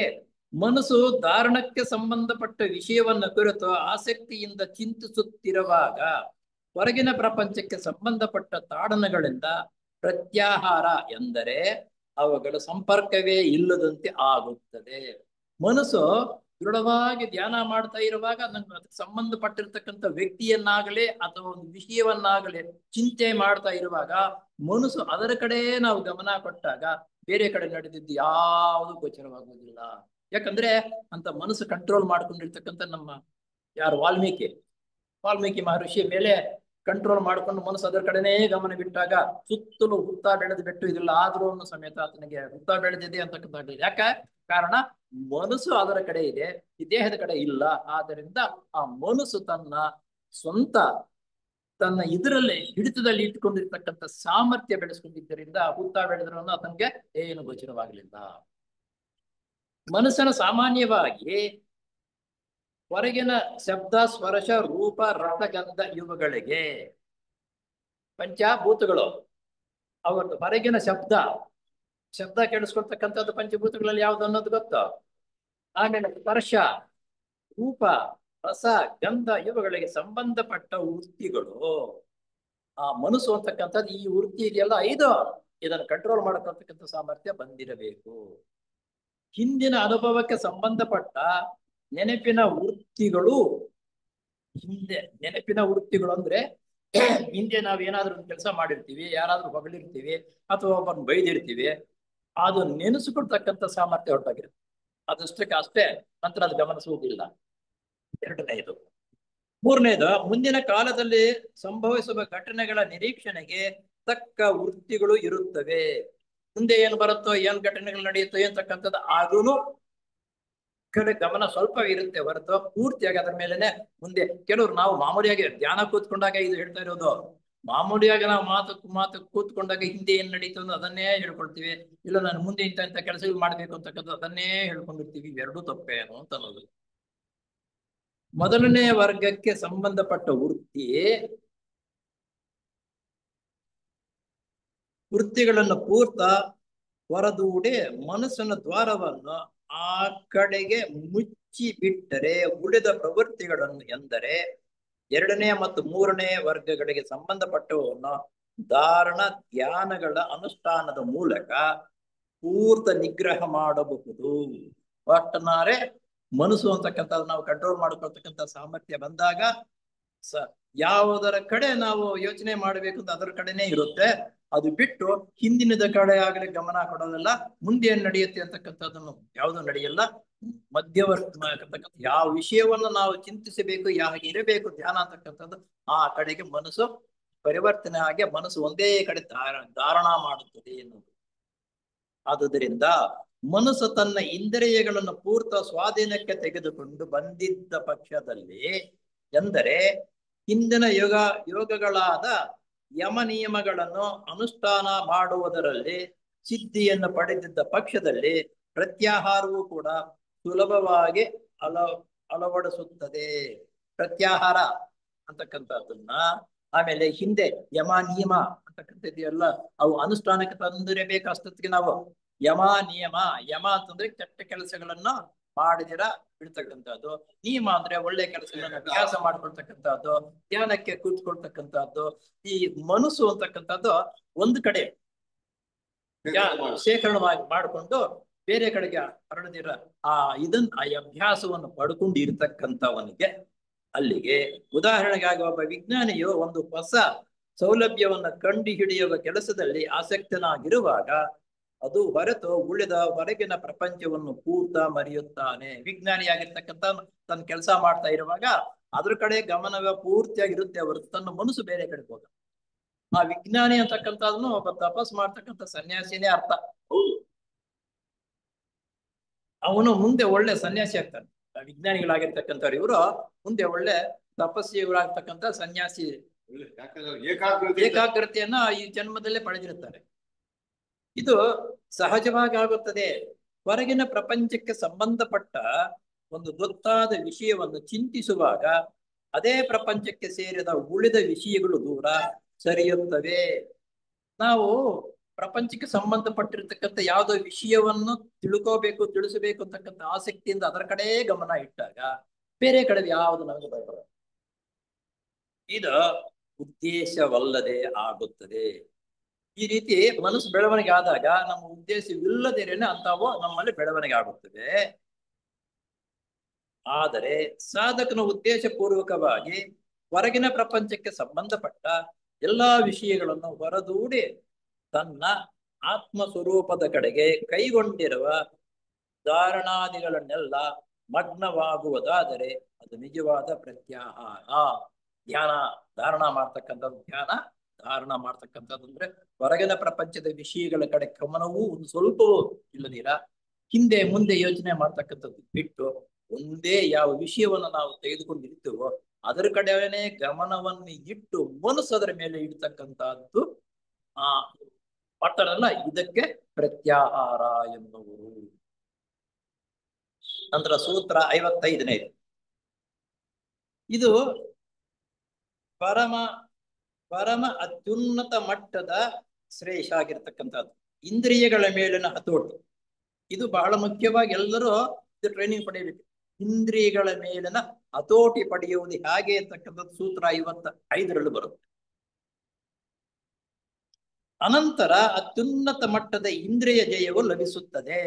S1: ಮನಸ್ಸು ಧಾರಣಕ್ಕೆ ಸಂಬಂಧಪಟ್ಟ ವಿಷಯವನ್ನು ಕುರಿತು ಆಸಕ್ತಿಯಿಂದ ಚಿಂತಿಸುತ್ತಿರುವಾಗ ಹೊರಗಿನ ಪ್ರಪಂಚಕ್ಕೆ ಸಂಬಂಧಪಟ್ಟ ತಾಡನಗಳಿಂದ ಪ್ರತ್ಯಾಹಾರ ಎಂದರೆ ಅವುಗಳ ಸಂಪರ್ಕವೇ ಇಲ್ಲದಂತೆ ಆಗುತ್ತದೆ. ಮನಸ್ಸು ದೃಢವಾಗಿ ಧ್ಯಾನ ಮಾಡ್ತಾ ಇರುವಾಗ ಅದಕ್ಕೆ ಸಂಬಂಧಪಟ್ಟಿರ್ತಕ್ಕಂಥ ವ್ಯಕ್ತಿಯನ್ನಾಗಲಿ ಅಥವಾ ಒಂದು ವಿಷಯವನ್ನಾಗಲಿ ಚಿಂತೆ ಮಾಡ್ತಾ ಇರುವಾಗ ಮನಸ್ಸು ಅದರ ಕಡೆ ನಾವು ಗಮನ ಕೊಟ್ಟಾಗ ಬೇರೆ ಕಡೆ ನಡೆದಿದ್ದು ಯಾವುದು ಗೋಚರವಾಗುವುದಿಲ್ಲ. ಯಾಕಂದ್ರೆ ಅಂತ ಮನಸ್ಸು ಕಂಟ್ರೋಲ್ ಮಾಡ್ಕೊಂಡಿರ್ತಕ್ಕಂಥ ನಮ್ಮ ಯಾರು ವಾಲ್ಮೀಕಿ ಮಹರ್ಷಿಯ ಮೇಲೆ ಕಂಟ್ರೋಲ್ ಮಾಡ್ಕೊಂಡು ಮನಸ್ಸು ಅದರ ಕಡೆನೇ ಗಮನ ಬಿಟ್ಟಾಗ ಸುತ್ತಲೂ ಹುತ್ತ ಬೆಳೆದು ಬಿಟ್ಟು ಇದಿಲ್ಲ ಆದ್ರೂ ಸಮೇತ ಆತನಿಗೆ ಹುತ್ತ ಬೆಳೆದಿದೆ ಅಂತಕ್ಕಂಥ. ಯಾಕ ಕಾರಣ ಮನಸ್ಸು ಅದರ ಕಡೆ ಇದೆ, ಈ ದೇಹದ ಕಡೆ ಇಲ್ಲ. ಆದ್ದರಿಂದ ಆ ಮನಸ್ಸು ತನ್ನ ಇದರಲ್ಲಿ ಹಿಡಿತದಲ್ಲಿ ಇಟ್ಟುಕೊಂಡಿರ್ತಕ್ಕಂಥ ಸಾಮರ್ಥ್ಯ ಬೆಳೆಸ್ಕೊಂಡಿದ್ದರಿಂದ ಹುತ್ತ ಬೆಳೆದ್ರೂ ಆತನಿಗೆ ಏನು ಗೋಚರವಾಗಲಿಲ್ಲ. ಮನಸ್ಸನ್ನು ಸಾಮಾನ್ಯವಾಗಿ ಹೊರಗಿನ ಶಬ್ದ, ಸ್ಪರ್ಶ, ರೂಪ, ರಸಗಂಧ ಇವುಗಳಿಗೆ ಪಂಚಭೂತಗಳು. ಅವತ್ತು ಹೊರಗಿನ ಶಬ್ದ ಕೇಳಿಸ್ಕೊಳ್ತಕ್ಕಂಥದ್ದು ಪಂಚಭೂತಗಳಲ್ಲಿ ಯಾವ್ದು ಅನ್ನೋದು ಗೊತ್ತು. ಆಮೇಲೆ ಸ್ಪರ್ಶ, ರೂಪ, ರಸ, ಗಂಧ ಇವುಗಳಿಗೆ ಸಂಬಂಧಪಟ್ಟ ವೃತ್ತಿಗಳು. ಆ ಮನಸ್ಸು ಅಂತಕ್ಕಂಥದ್ದು ಈ ವೃತ್ತಿ ಇದೆಯಲ್ಲ, ಇದನ್ನು ಕಂಟ್ರೋಲ್ ಮಾಡತಕ್ಕಂಥ ಸಾಮರ್ಥ್ಯ ಬಂದಿರಬೇಕು. ಹಿಂದಿನ ಅನುಭವಕ್ಕೆ ಸಂಬಂಧಪಟ್ಟ ನೆನಪಿನ ವೃತ್ತಿಗಳು ಅಂದ್ರೆ ಹಿಂದೆ ನಾವೇನಾದ್ರೂ ಒಂದು ಕೆಲಸ ಮಾಡಿರ್ತೀವಿ, ಯಾರಾದ್ರೂ ಹೊಗಳಿರ್ತೀವಿ ಅಥವಾ ಒಬ್ಬರನ್ನ ಬೈದಿರ್ತೀವಿ, ಅದು ನೆನೆಸಿಕೊಳ್ತಕ್ಕಂಥ ಸಾಮರ್ಥ್ಯ ಹೊರಟಾಗಿರುತ್ತೆ. ಅದಷ್ಟಕ್ಕೆ ಅಷ್ಟೇ, ನಂತರ ಅದು ಗಮನಿಸುವುದಿಲ್ಲ. ಎರಡನೇದು. ಮೂರನೇದು, ಮುಂದಿನ ಕಾಲದಲ್ಲಿ ಸಂಭವಿಸುವ ಘಟನೆಗಳ ನಿರೀಕ್ಷಣೆಗೆ ತಕ್ಕ ವೃತ್ತಿಗಳು ಇರುತ್ತವೆ. ಮುಂದೆ ಏನು ಬರುತ್ತೋ, ಏನ್ ಘಟನೆಗಳು ನಡೆಯುತ್ತೋ ಅಂತಕ್ಕಂಥದ್ದು ಅದೂ ಕಡೆ ಗಮನ ಸ್ವಲ್ಪ ಇರುತ್ತೆ ಹೊರತು ಪೂರ್ತಿಯಾಗಿ ಅದರ ಮೇಲೆನೆ ಮುಂದೆ. ಕೆಲವರು ನಾವು ಮಾಮೂಲಿಯಾಗಿ ಧ್ಯಾನ ಕೂತ್ಕೊಂಡಾಗ ಇದು ಹೇಳ್ತಾ ಇರೋದು, ಮಾಮೂಲಿಯಾಗಿ ನಾವು ಮಾತು ಕೂತ್ಕೊಂಡಾಗ ಹಿಂದೆ ಏನ್ ನಡೀತು ಅನ್ನೋ ಅದನ್ನೇ ಹೇಳ್ಕೊಳ್ತೀವಿ. ಇಲ್ಲ ನಾನು ಮುಂದೆ ಇಂಥ ಕೆಲಸಗಳು ಮಾಡ್ಬೇಕು ಅಂತಕ್ಕಂಥ ಅದನ್ನೇ ಹೇಳ್ಕೊಂಡಿರ್ತೀವಿ. ಎರಡೂ ತಪ್ಪೇನು ಅಂತ ಅನ್ನೋದು. ಮೊದಲನೇ ವರ್ಗಕ್ಕೆ ಸಂಬಂಧಪಟ್ಟ ವೃತ್ತಿ ವೃತ್ತಿಗಳನ್ನು ಪೂರ್ತ ಹೊರದೂಡಿ ಮನಸ್ಸಿನ ದ್ವಾರವನ್ನು ಆ ಕಡೆಗೆ ಮುಚ್ಚಿ ಬಿಟ್ಟರೆ ಉಳಿದ ಪ್ರವೃತ್ತಿಗಳನ್ನು ಎಂದರೆ ಎರಡನೇ ಮತ್ತು ಮೂರನೇ ವರ್ಗಗಳಿಗೆ ಸಂಬಂಧಪಟ್ಟವನ್ನು ಧಾರಣ ಧ್ಯಾನಗಳ ಅನುಷ್ಠಾನದ ಮೂಲಕ ಪೂರ್ತ ನಿಗ್ರಹ ಮಾಡಬಹುದು. ಒಟ್ಟನಾರೆ ಮನಸ್ಸು ಅಂತಕ್ಕಂಥದ್ದು ನಾವು ಕಂಟ್ರೋಲ್ ಮಾಡ್ಕೊಳ್ತಕ್ಕಂಥ ಸಾಮರ್ಥ್ಯ ಬಂದಾಗ ಯಾವುದರ ಕಡೆ ನಾವು ಯೋಚನೆ ಮಾಡಬೇಕು ಅಂತ ಅದರ ಕಡೆನೇ ಇರುತ್ತೆ. ಅದು ಬಿಟ್ಟು ಹಿಂದಿನದ ಕಡೆ ಆಗಲಿ ಗಮನ ಕೊಡೋದಲ್ಲ. ಮುಂದೆ ಏನ್ ನಡೆಯುತ್ತೆ ಅಂತಕ್ಕಂಥದ್ದನ್ನು ಯಾವುದು ನಡೆಯಲ್ಲ. ಮಧ್ಯವರ್ತಿ ಯಾವ ವಿಷಯವನ್ನು ನಾವು ಚಿಂತಿಸಬೇಕು, ಯಾಕೆ ಇರಬೇಕು ಧ್ಯಾನ ಅಂತಕ್ಕಂಥದ್ದು ಆ ಕಡೆಗೆ ಮನಸ್ಸು ಪರಿವರ್ತನೆ ಆಗಿ ಮನಸ್ಸು ಒಂದೇ ಕಡೆ ಧಾರಣ ಮಾಡುತ್ತದೆ ಎನ್ನುವುದು. ಆದುದರಿಂದ ಮನಸ್ಸು ತನ್ನ ಇಂದ್ರಿಯಗಳನ್ನು ಪೂರ್ತ ಸ್ವಾಧೀನಕ್ಕೆ ತೆಗೆದುಕೊಂಡು ಬಂದಿದ್ದ ಪಕ್ಷದಲ್ಲಿ ಎಂದರೆ ಹಿಂದಿನ ಯೋಗಗಳಾದ ಯಮ ನಿಯಮಗಳನ್ನು ಅನುಷ್ಠಾನ ಮಾಡುವುದರಲ್ಲಿ ಸಿದ್ಧಿಯನ್ನು ಪಡೆದಿದ್ದ ಪಕ್ಷದಲ್ಲಿ ಪ್ರತ್ಯಾಹಾರವೂ ಕೂಡ ಸುಲಭವಾಗಿ ಅಳವಡಿಸುತ್ತದೆ. ಪ್ರತ್ಯಾಹಾರ ಅಂತಕ್ಕಂಥದ್ದನ್ನ ಆಮೇಲೆ ಹಿಂದೆ ಯಮ ನಿಯಮ ಅಂತಕ್ಕಂಥದ್ದೆಲ್ಲ ಅವು ಅನುಷ್ಠಾನಕ್ಕೆ ತಂದಿರಬೇಕು. ಅಷ್ಟೊತ್ತಿಗೆ ನಾವು ಯಮ ಅಂತಂದ್ರೆ ಕೆಟ್ಟ ಕೆಲಸಗಳನ್ನ ಮಾಡಿದಿರ ಬಿಡ್ತಕ್ಕಂಥದ್ದು, ನಿಯಮ ಅಂದ್ರೆ ಒಳ್ಳೆ ಕೆಲಸಗಳನ್ನ ಅಭ್ಯಾಸ ಮಾಡ್ಕೊಳ್ತಕ್ಕಂಥದ್ದು, ಧ್ಯಾನಕ್ಕೆ ಕೂತ್ಕೊಳ್ತಕ್ಕಂಥದ್ದು. ಈ ಮನಸ್ಸು ಅಂತಕ್ಕಂಥದ್ದು ಒಂದು ಕಡೆ ಶೇಖರಣವಾಗಿ ಮಾಡಿಕೊಂಡು ಬೇರೆ ಕಡೆಗೆ ಹರಡದಿರ ಆ ಅಭ್ಯಾಸವನ್ನು ಪಡ್ಕೊಂಡು ಇರ್ತಕ್ಕಂಥವನಿಗೆ ಅಲ್ಲಿಗೆ ಉದಾಹರಣೆಗಾಗಿ ಒಬ್ಬ ವಿಜ್ಞಾನಿಯು ಒಂದು ಹೊಸ ಸೌಲಭ್ಯವನ್ನು ಕಂಡು ಹಿಡಿಯುವ ಕೆಲಸದಲ್ಲಿ ಆಸಕ್ತನಾಗಿರುವಾಗ ಅದು ಹೊರತು ಉಳಿದ ಹೊರಗಿನ ಪ್ರಪಂಚವನ್ನು ಪೂರ್ತ ಮರೆಯುತ್ತಾನೆ. ವಿಜ್ಞಾನಿಯಾಗಿರ್ತಕ್ಕಂಥ ತನ್ನ ಕೆಲಸ ಮಾಡ್ತಾ ಇರುವಾಗ ಅದ್ರ ಕಡೆ ಗಮನವ ಪೂರ್ತಿಯಾಗಿರುತ್ತೆ ಹೊರತು ತನ್ನ ಮನಸ್ಸು ಬೇರೆ ಕಡೆ ಹೋಗ. ಆ ವಿಜ್ಞಾನಿ ಅಂತಕ್ಕಂಥದ್ನು ಒಬ್ಬ ತಪಸ್ ಮಾಡ್ತಕ್ಕಂಥ ಸನ್ಯಾಸಿನೇ ಅರ್ಥ. ಹೌದು, ಅವನು ಮುಂದೆ ಒಳ್ಳೆ ಸನ್ಯಾಸಿ ಆಗ್ತಾನೆ. ವಿಜ್ಞಾನಿಗಳಾಗಿರ್ತಕ್ಕಂಥವ್ರು ಇವರು ಮುಂದೆ ಒಳ್ಳೆ ತಪಸ್ವಿಗಳಾಗ್ತಕ್ಕಂಥ ಸನ್ಯಾಸಿ ಏಕಾಗ್ರತೆಯನ್ನ ಈ ಜನ್ಮದಲ್ಲೇ ಪಡೆದಿರುತ್ತಾರೆ. ಇದು ಸಹಜವಾಗಿ ಆಗುತ್ತದೆ. ಹೊರಗಿನ ಪ್ರಪಂಚಕ್ಕೆ ಸಂಬಂಧಪಟ್ಟ ಒಂದು ಗೊತ್ತಾದ ವಿಷಯವನ್ನು ಚಿಂತಿಸುವಾಗ ಅದೇ ಪ್ರಪಂಚಕ್ಕೆ ಸೇರಿದ ಉಳಿದ ವಿಷಯಗಳು ದೂರ ಸರಿಯುತ್ತವೆ. ನಾವು ಪ್ರಪಂಚಕ್ಕೆ ಸಂಬಂಧಪಟ್ಟಿರ್ತಕ್ಕಂಥ ಯಾವುದೋ ವಿಷಯವನ್ನು ತಿಳಿಸಬೇಕು ಅಂತಕ್ಕಂಥ ಆಸಕ್ತಿಯಿಂದ ಅದರ ಕಡೆ ಗಮನ ಇಟ್ಟಾಗ ಬೇರೆ ಕಡೆ ಯಾವುದು ನಮಗೆ ಬರಬಾರದು. ಇದು ಉದ್ದೇಶವಲ್ಲದೆ ಆಗುತ್ತದೆ. ಈ ರೀತಿ ಮನಸ್ಸು ಬೆಳವಣಿಗೆ ಆದಾಗ ನಮ್ಮ ಉದ್ದೇಶವಿಲ್ಲದೇನೆ ಅಂತಾವೋ ನಮ್ಮಲ್ಲಿ ಬೆಳವಣಿಗೆ ಆಗುತ್ತದೆ. ಆದರೆ ಸಾಧಕನ ಉದ್ದೇಶ ಪೂರ್ವಕವಾಗಿ ಹೊರಗಿನ ಪ್ರಪಂಚಕ್ಕೆ ಸಂಬಂಧಪಟ್ಟ ಎಲ್ಲಾ ವಿಷಯಗಳನ್ನು ಹೊರದೂಡಿ ತನ್ನ ಆತ್ಮ ಸ್ವರೂಪದ ಕಡೆಗೆ ಕೈಗೊಂಡಿರುವ ಧಾರಣಾದಿಗಳನ್ನೆಲ್ಲ ಮಗ್ನವಾಗುವುದಾದರೆ ಅದು ನಿಜವಾದ ಪ್ರತ್ಯಾಹಾರ. ಧ್ಯಾನ ಧಾರಣ ಮಾಡ್ತಕ್ಕಂಥದ್ದು ಅಂದ್ರೆ ಹೊರಗಿನ ಪ್ರಪಂಚದ ವಿಷಯಗಳ ಕಡೆ ಗಮನವೂ ಒಂದು ಸ್ವಲ್ಪವೂ ಇಲ್ಲದಿರ ಹಿಂದೆ ಮುಂದೆ ಯೋಚನೆ ಮಾಡ್ತಕ್ಕಂಥದ್ದು ಬಿಟ್ಟು ಒಂದೇ ಯಾವ ವಿಷಯವನ್ನು ನಾವು ತೆಗೆದುಕೊಂಡಿರ್ತೇವೋ ಅದರ ಕಡೆನೇ ಗಮನವನ್ನು ಇಟ್ಟು ಮನಸ್ಸು ಅದರ ಮೇಲೆ ಇಡ್ತಕ್ಕಂಥದ್ದು ಮಾಡ್ತಾರಲ್ಲ, ಇದಕ್ಕೆ ಪ್ರತ್ಯಾಹಾರ ಎನ್ನುವರು. ನಂತರ ಸೂತ್ರ 55ನೇ, ಇದು ಪರಮ ಅತ್ಯುನ್ನತ ಮಟ್ಟದ ಶ್ರೇಷ್ಠ ಆಗಿರ್ತಕ್ಕಂಥದ್ದು. ಇಂದ್ರಿಯಗಳ ಮೇಲಿನ ಹತೋಟಿ ಇದು ಬಹಳ ಮುಖ್ಯವಾಗಿ ಎಲ್ಲರೂ ಇದು ಟ್ರೈನಿಂಗ್ ಪಡೆಯಬೇಕು. ಇಂದ್ರಿಯಗಳ ಮೇಲಿನ ಹತೋಟಿ ಪಡೆಯುವುದು ಹೇಗೆ ಅಂತಕ್ಕಂಥದ್ದು ಸೂತ್ರ 55ರಲ್ಲಿ ಬರುತ್ತೆ. ಅನಂತರ ಅತ್ಯುನ್ನತ ಮಟ್ಟದ ಇಂದ್ರಿಯ ಜಯವು ಲಭಿಸುತ್ತದೆ.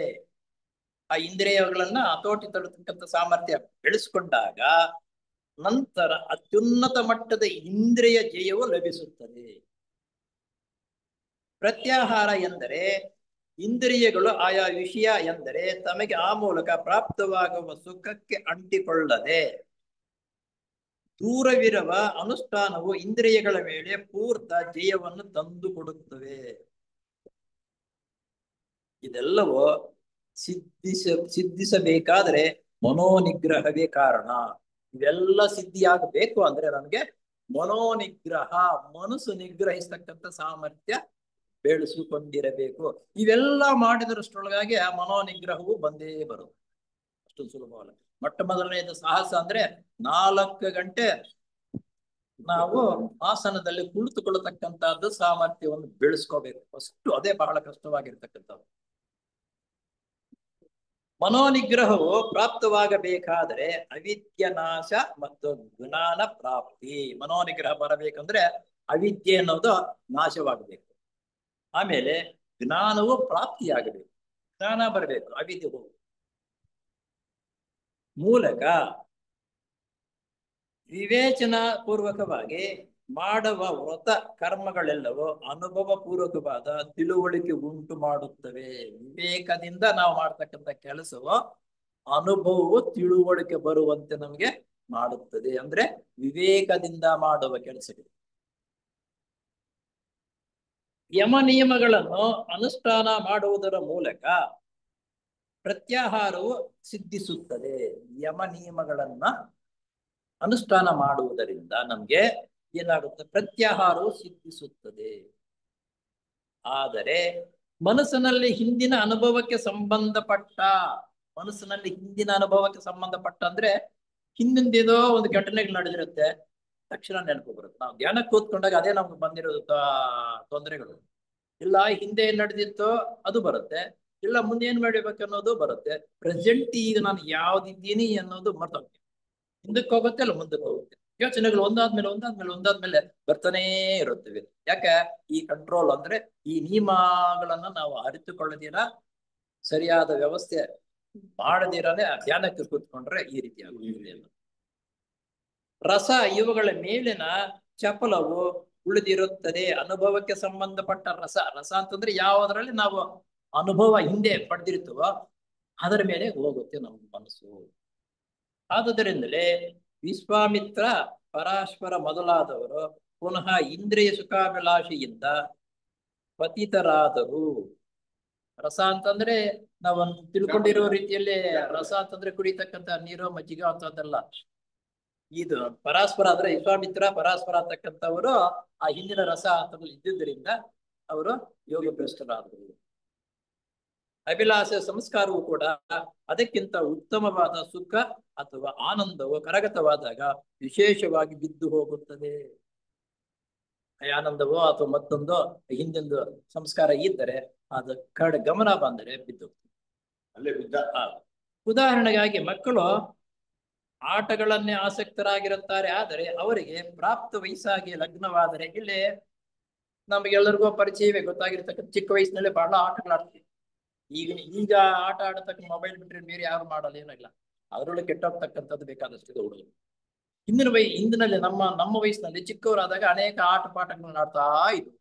S1: ಆ ಇಂದ್ರಿಯಗಳನ್ನ ಹತೋಟಿ ತರತಕ್ಕಂಥ ಸಾಮರ್ಥ್ಯ ಬೆಳೆಸಿಕೊಂಡಾಗ ನಂತರ ಅತ್ಯುನ್ನತ ಮಟ್ಟದ ಇಂದ್ರಿಯ ಜಯವು ಲಭಿಸುತ್ತದೆ. ಪ್ರತ್ಯಾಹಾರ ಎಂದರೆ ಇಂದ್ರಿಯಗಳು ಆಯಾ ವಿಷಯ ಎಂದರೆ ತಮಗೆ ಆ ಮೂಲಕ ಪ್ರಾಪ್ತವಾಗುವ ಸುಖಕ್ಕೆ ಅಂಟಿಕೊಳ್ಳದೆ ದೂರವಿರುವ ಅನುಷ್ಠಾನವು ಇಂದ್ರಿಯಗಳ ಮೇಲೆ ಪೂರ್ತ ಜಯವನ್ನು ತಂದುಕೊಡುತ್ತವೆ. ಇದೆಲ್ಲವೂ ಸಿದ್ಧಿಸಬೇಕಾದರೆ ಮನೋನಿಗ್ರಹವೇ ಕಾರಣ. ಇವೆಲ್ಲ ಸಿದ್ಧಿಯಾಗಬೇಕು ಅಂದ್ರೆ ನಮ್ಗೆ ಮನೋನಿಗ್ರಹ, ಮನಸ್ಸು ನಿಗ್ರಹಿಸ್ತಕ್ಕಂಥ ಸಾಮರ್ಥ್ಯ ಬೆಳೆಸಿಕೊಂಡಿರಬೇಕು. ಇವೆಲ್ಲ ಮಾಡಿದರಷ್ಟರೊಳಗಾಗಿ ಆ ಮನೋನಿಗ್ರಹವು ಬಂದೇ ಬರುತ್ತೆ. ಅಷ್ಟು ಸುಲಭವಲ್ಲ. ಮೊಟ್ಟ ಮೊದಲನೇದು ಸಾಹಸ ಅಂದ್ರೆ 4 ಗಂಟೆ ನಾವು ಆಸನದಲ್ಲಿ ಕುಳಿತುಕೊಳ್ಳತಕ್ಕಂತಹದ್ದು ಸಾಮರ್ಥ್ಯವನ್ನು ಬೆಳೆಸ್ಕೋಬೇಕು ಫಸ್ಟ್. ಅದೇ ಬಹಳ ಕಷ್ಟವಾಗಿರ್ತಕ್ಕಂಥದ್ದು. ಮನೋನಿಗ್ರಹವು ಪ್ರಾಪ್ತವಾಗಬೇಕಾದರೆ ಅವಿದ್ಯ ನಾಶ ಮತ್ತು ಜ್ಞಾನ ಪ್ರಾಪ್ತಿ. ಮನೋನಿಗ್ರಹ ಬರಬೇಕಂದ್ರೆ ಅವಿದ್ಯೆ ಅನ್ನೋದು ನಾಶವಾಗಬೇಕು, ಆಮೇಲೆ ಜ್ಞಾನವು ಪ್ರಾಪ್ತಿಯಾಗಬೇಕು. ಜ್ಞಾನ ಬರಬೇಕು, ಅವಿದ್ಯೆ ಹೋಗು ಮೂಲಕ ವಿವೇಚನಾ ಪೂರ್ವಕವಾಗಿ ಮಾಡುವ ವ್ರತ ಕರ್ಮಗಳೆಲ್ಲವೂ ಅನುಭವ ಪೂರ್ವಕವಾದ ತಿಳುವಳಿಕೆ ಉಂಟು ಮಾಡುತ್ತವೆ. ವಿವೇಕದಿಂದ ನಾವು ಮಾಡ್ತಕ್ಕಂಥ ಕೆಲಸವು ಅನುಭವವು ತಿಳುವಳಿಕೆ ಬರುವಂತೆ ನಮಗೆ ಮಾಡುತ್ತದೆ. ಅಂದ್ರೆ ವಿವೇಕದಿಂದ ಮಾಡುವ ಕೆಲಸಗಳು. ಯಮ ನಿಯಮಗಳನ್ನು ಅನುಷ್ಠಾನ ಮಾಡುವುದರ ಮೂಲಕ ಪ್ರತ್ಯಾಹಾರವು ಸಿದ್ಧಿಸುತ್ತದೆ. ಯಮ ನಿಯಮಗಳನ್ನ ಅನುಷ್ಠಾನ ಮಾಡುವುದರಿಂದ ನಮ್ಗೆ ಏನಾಗುತ್ತೆ? ಪ್ರತ್ಯಾಹಾರವು ಸಿದ್ಧಿಸುತ್ತದೆ. ಆದರೆ ಮನಸ್ಸಿನಲ್ಲಿ ಹಿಂದಿನ ಅನುಭವಕ್ಕೆ ಸಂಬಂಧಪಟ್ಟ ಅಂದ್ರೆ ಹಿಂದಿಂದೇದೋ ಒಂದು ಘಟನೆಗಳು ನಡೆದಿರುತ್ತೆ, ತಕ್ಷಣ ನೆನಪು ಬರುತ್ತೆ. ನಾವು ಧ್ಯಾನ ಕೂತ್ಕೊಂಡಾಗ ಅದೇ ನಮ್ಗೆ ಬಂದಿರೋದು ತೊಂದರೆಗಳು. ಇಲ್ಲ ಹಿಂದೆ ಏನ್ ನಡೆದಿತ್ತೋ ಅದು ಬರುತ್ತೆ, ಇಲ್ಲ ಮುಂದೆ ಏನ್ ಮಾಡ್ಬೇಕು ಅನ್ನೋದು ಬರುತ್ತೆ. ಪ್ರೆಸೆಂಟ್ ಈಗ ನಾನು ಯಾವ್ದಿದ್ದೀನಿ ಅನ್ನೋದು ಮರ್ತೋಗ್ತೀನಿ. ಹಿಂದಕ್ಕೆ ಹೋಗುತ್ತೆ, ಅಲ್ಲ ಮುಂದಕ್ಕೆ ಹೋಗುತ್ತೆ. ಯೋಚನೆಗಳು ಒಂದಾದ್ಮೇಲೆ ಬರ್ತಾನೇ ಇರುತ್ತವೆ. ಯಾಕೆ? ಈ ಕಂಟ್ರೋಲ್ ಅಂದ್ರೆ ಈ ನಿಯಮಗಳನ್ನ ನಾವು ಅರಿತುಕೊಳ್ಳದಿರ, ಸರಿಯಾದ ವ್ಯವಸ್ಥೆ ಮಾಡದಿರನೆ ಧ್ಯಾನಕ್ಕೆ ಕೂತ್ಕೊಂಡ್ರೆ ಈ ರೀತಿ ಆಗುತ್ತೆ. ರಸ ಇವುಗಳ ಮೇಲಿನ ಚಪಲವು ಉಳಿದಿರುತ್ತದೆ. ಅನುಭವಕ್ಕೆ ಸಂಬಂಧಪಟ್ಟ ರಸ ಅಂತಂದ್ರೆ ಯಾವುದರಲ್ಲಿ ನಾವು ಅನುಭವ ಹಿಂದೆ ಪಡೆದಿರ್ತವೋ ಅದರ ಮೇಲೆ ಹೋಗುತ್ತೆ ನಮ್ಮ ಮನಸ್ಸು. ಆದುದರಿಂದಲೇ ವಿಶ್ವಾಮಿತ್ರ, ಪರಾಶರ ಮೊದಲಾದವರು ಪುನಃ ಇಂದ್ರಿಯ ಸುಖಾಭಿಲಾಷೆಯಿಂದ ಪತಿತರಾದರು. ರಸ ಅಂತಂದ್ರೆ ನಾವು ತಿಳ್ಕೊಂಡಿರೋ ರೀತಿಯಲ್ಲಿ ರಸ ಅಂತಂದ್ರೆ ಕುಡಿತಕ್ಕಂತ ನೀರು, ಮಜ್ಜಿಗೆ ಅಂತದಲ್ಲ. ಇದು ಪರಾಸ್ಪರ ಅಂದ್ರೆ ವಿಶ್ವಾಮಿತ್ರ, ಪರಾಸ್ಪರ ಅಂತಕ್ಕಂಥವರು ಆ ಹಿಂದಿನ ರಸ ಅಂತ ಇದ್ದಿದ್ದರಿಂದ ಅವರು ಯೋಗ ಭ್ರಷ್ಟರಾದರು. ಅಭಿಲಾಷೆ ಸಂಸ್ಕಾರವು ಕೂಡ ಅದಕ್ಕಿಂತ ಉತ್ತಮವಾದ ಸುಖ ಅಥವಾ ಆನಂದವು ಕರಗತವಾದಾಗ ವಿಶೇಷವಾಗಿ ಬಿದ್ದು ಹೋಗುತ್ತದೆ. ಆನಂದವೋ ಅಥವಾ ಮತ್ತೊಂದು ಹಿಂದೊಂದು ಸಂಸ್ಕಾರ ಇದ್ದರೆ ಅದು ಗಮನ ಬಂದರೆ ಬಿದ್ದು
S2: ಅಲ್ಲೇ ಬಿದ್ದ.
S1: ಉದಾಹರಣೆಗಾಗಿ ಮಕ್ಕಳು ಆಟಗಳನ್ನೇ ಆಸಕ್ತರಾಗಿರುತ್ತಾರೆ, ಆದರೆ ಅವರಿಗೆ ಪ್ರಾಪ್ತ ವಯಸ್ಸಾಗಿ ಲಗ್ನವಾದರೆ, ಇಲ್ಲಿ ನಮಗೆಲ್ಲರಿಗೂ ಪರಿಚಯವೇ ಗೊತ್ತಾಗಿರ್ತಕ್ಕಂಥ ಚಿಕ್ಕ ವಯಸ್ಸಿನಲ್ಲಿ ಬಹಳ ಆಟಗಳಾಡ್ತೀವಿ. ಈಗ ಆಟ ಆಡತಕ್ಕ ಮೊಬೈಲ್ ಬಿಟ್ರೆ ಬೇರೆ ಯಾರು ಮಾಡಲ್ಲ, ಏನಿಲ್ಲ. ಅದರೊಳಗೆ ಕೆಟ್ಟೋಗ್ತಕ್ಕಂಥದ್ದು ಬೇಕಾದಷ್ಟು ಹುಡುಗರು. ಹಿಂದಿನಲ್ಲಿ ನಮ್ಮ ವಯಸ್ಸಿನಲ್ಲಿ ಚಿಕ್ಕವರಾದಾಗ ಅನೇಕ ಆಟ ಪಾಠಗಳನ್ನ ಆಡ್ತಾ ಇದ್ವು.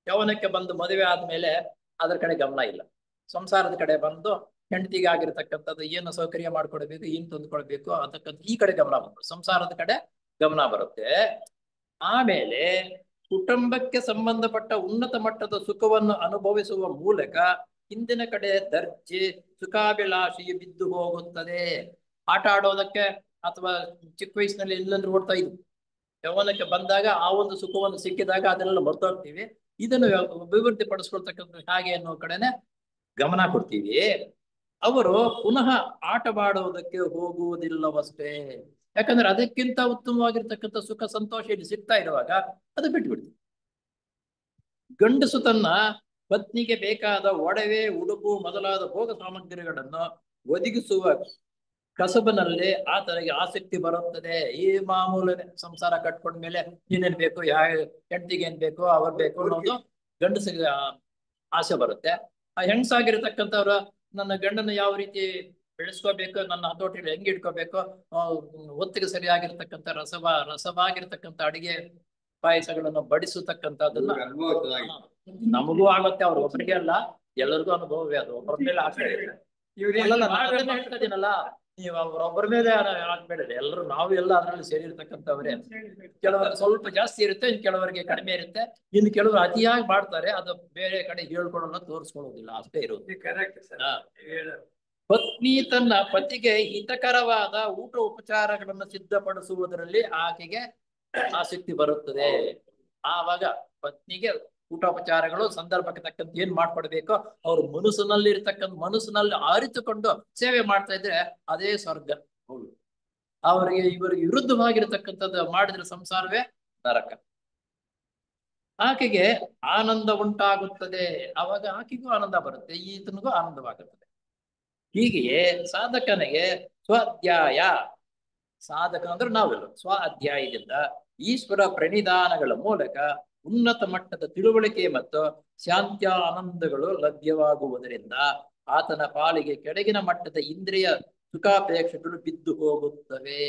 S1: ಯೌವನಕ್ಕೆ ಬಂದು ಮದುವೆ ಆದ್ಮೇಲೆ ಅದರ ಕಡೆ ಗಮನ ಇಲ್ಲ. ಸಂಸಾರದ ಕಡೆ ಬಂದು ಹೆಂಡತಿಗೆ ಆಗಿರ್ತಕ್ಕಂಥದ್ದು ಏನು ಸೌಕರ್ಯ ಮಾಡ್ಕೊಡ್ಬೇಕು, ಏನ್ ತಂದ್ಕೊಳ್ಬೇಕು ಅದಕ್ಕಂತ ಈ ಕಡೆ ಗಮನ ಬಂತು, ಸಂಸಾರದ ಕಡೆ ಗಮನ ಬರುತ್ತೆ. ಆಮೇಲೆ ಕುಟುಂಬಕ್ಕೆ ಸಂಬಂಧಪಟ್ಟ ಉನ್ನತ ಮಟ್ಟದ ಸುಖವನ್ನು ಅನುಭವಿಸುವ ಮೂಲಕ ಹಿಂದಿನ ಕಡೆ ದರ್ಜೆ ಸುಖಾಭಿಲಾಷೆಯು ಬಿದ್ದು ಹೋಗುತ್ತದೆ. ಆಟ ಆಡೋದಕ್ಕೆ ಅಥವಾ ಚಿಕ್ಕ ವಯಸ್ಸಿನಲ್ಲಿ ಎಲ್ಲಂದ್ರೂ ಓಡ್ತಾ ಇದ್ವು. ಯೌವನಕ್ಕೆ ಬಂದಾಗ ಆ ಒಂದು ಸುಖವನ್ನು ಸಿಕ್ಕಿದಾಗ ಅದನ್ನೆಲ್ಲ ಮರ್ತೋಗ್ತೀವಿ. ಇದನ್ನು ಅಭಿವೃದ್ಧಿ ಪಡಿಸ್ಕೊಳ್ತಕ್ಕಂಥ ಹಾಗೆ ಅನ್ನೋ ಕಡೆನೆ ಗಮನ ಕೊಡ್ತೀವಿ. ಅವರು ಪುನಃ ಆಟವಾಡುವುದಕ್ಕೆ ಹೋಗುವುದಿಲ್ಲವಷ್ಟೇ. ಯಾಕಂದ್ರೆ ಅದಕ್ಕಿಂತ ಉತ್ತಮವಾಗಿರ್ತಕ್ಕಂಥ ಸುಖ ಸಂತೋಷ ಇಲ್ಲಿ ಸಿಗ್ತಾ ಇರುವಾಗ ಅದು ಬಿಟ್ಬಿಡ್ತೀವಿ. ಗಂಡಸು ತನ್ನ ಪತ್ನಿಗೆ ಬೇಕಾದ ಒಡವೆ, ಉಡುಪು ಮೊದಲಾದ ಭೋಗ ಸಾಮಗ್ರಿಗಳನ್ನು ಒದಗಿಸುವ ಕಸಬನಲ್ಲಿ ಆತನಿಗೆ ಆಸಕ್ತಿ ಬರುತ್ತದೆ. ಈ ಮಾಮೂಲಿ ಸಂಸಾರ ಕಟ್ಕೊಂಡ್ಮೇಲೆ ಏನೇನ್ ಬೇಕು, ಹೆಂಡತಿಗೆ ಏನ್ ಬೇಕು, ಅವ್ರು ಬೇಕು ಅನ್ನೋದು ಗಂಡಸಿಗೆ ಆಸೆ ಬರುತ್ತೆ. ಆ ಹೆಂಗಸಾಗಿರ್ತಕ್ಕಂಥವ್ರು ನನ್ನ ಗಂಡನ ಯಾವ ರೀತಿ ಬೆಳೆಸ್ಕೋಬೇಕು, ನನ್ನ ಹತೋಟಿಯಲ್ಲಿ ಹೆಂಗ್ ಇಟ್ಕೋಬೇಕು, ಹೊತ್ತಿಗೆ ಸರಿಯಾಗಿರ್ತಕ್ಕಂಥ ರಸವಾಗಿರ್ತಕ್ಕಂಥ ಅಡಿಗೆ ಪಾಯಸಗಳನ್ನು ಬಡಿಸತಕ್ಕಂಥದ್ದನ್ನ ನಮಗೂ ಆಗುತ್ತೆ. ಅವ್ರ ಒಬ್ಬರಿಗೆ ಅಲ್ಲ, ಎಲ್ಲರಿಗೂ ಅನುಭವವೇ. ಅದು ಒಬ್ಬರ ಮೇಲೆ ಆಗ್ತಾ ಇದೆ. ಹೇಳ್ತಾ ಇದೀನಲ್ಲ, ನೀವು ಅವ್ರೊಬ್ಬರ ಮೇಲೆ ಆಗ್ಬೇಡ್ರಿ. ಎಲ್ಲರೂ ನಾವು ಎಲ್ಲ ಅದರಲ್ಲಿ ಸೇರಿರ್ತಕ್ಕಂಥವ್ರೆ. ಕೆಲವರಿಗೆ ಸ್ವಲ್ಪ ಜಾಸ್ತಿ ಇರುತ್ತೆ, ಇನ್ನು ಕೆಲವರಿಗೆ ಕಡಿಮೆ ಇರುತ್ತೆ, ಇನ್ನು ಕೆಲವರು ಅತಿಯಾಗಿ ಮಾಡ್ತಾರೆ. ಅದು ಬೇರೆ ಕಡೆ ಹೇಳ್ಕೊಳ್ಳೋಣ, ತೋರಿಸ್ಕೊಳ್ಳೋದಿಲ್ಲ, ಅಷ್ಟೇ ಇರುತ್ತೆ. ಪತ್ನಿ ತನ್ನ ಪತಿಗೆ ಹಿತಕರವಾದ ಊಟ ಉಪಚಾರಗಳನ್ನು ಸಿದ್ಧಪಡಿಸುವುದರಲ್ಲಿ ಆಕೆಗೆ ಆಸಕ್ತಿ ಬರುತ್ತದೆ. ಆವಾಗ ಪತ್ನಿಗೆ ಊಟೋಪಚಾರಗಳು ಸಂದರ್ಭಕ್ಕೆ ತಕ್ಕಂತ ಏನ್ ಮಾಡ್ಕೊಡ್ಬೇಕೋ ಅವ್ರ ಮನಸ್ಸಿನಲ್ಲಿ ಅರಿತುಕೊಂಡು ಸೇವೆ ಮಾಡ್ತಾ ಇದ್ರೆ ಅದೇ ಸ್ವರ್ಗ. ಅವರಿಗೆ ಇವರಿಗೆ ವಿರುದ್ಧವಾಗಿರ್ತಕ್ಕಂಥದ್ದು ಮಾಡಿದ್ರೆ ಸಂಸಾರವೇ ನರಕ. ಆಕೆಗೆ ಆನಂದ ಉಂಟಾಗುತ್ತದೆ, ಅವಾಗ ಆಕೆಗೂ ಆನಂದ ಬರುತ್ತೆ, ಈತನಿಗೂ ಆನಂದವಾಗುತ್ತದೆ. ಹೀಗೆಯೇ ಸಾಧಕನಿಗೆ ಸ್ವಾಧ್ಯಾಯ, ಸಾಧಕ ಅಂದ್ರೆ ನಾವೆಲ್ಲ ಸ್ವ ಅಧ್ಯಾಯದಿಂದ ಈಶ್ವರ ಪ್ರಣಿಧಾನಗಳ ಮೂಲಕ ಉನ್ನತ ಮಟ್ಟದ ತಿಳುವಳಿಕೆ ಮತ್ತು ಶಾಂತ್ಯ ಆನಂದಗಳು ಲಭ್ಯವಾಗುವುದರಿಂದ ಆತನ ಪಾಲಿಗೆ ಕೆಳಗಿನ ಮಟ್ಟದ ಇಂದ್ರಿಯ ಸುಖಾಪೇಕ್ಷೆಗಳು ಬಿದ್ದು ಹೋಗುತ್ತವೆ.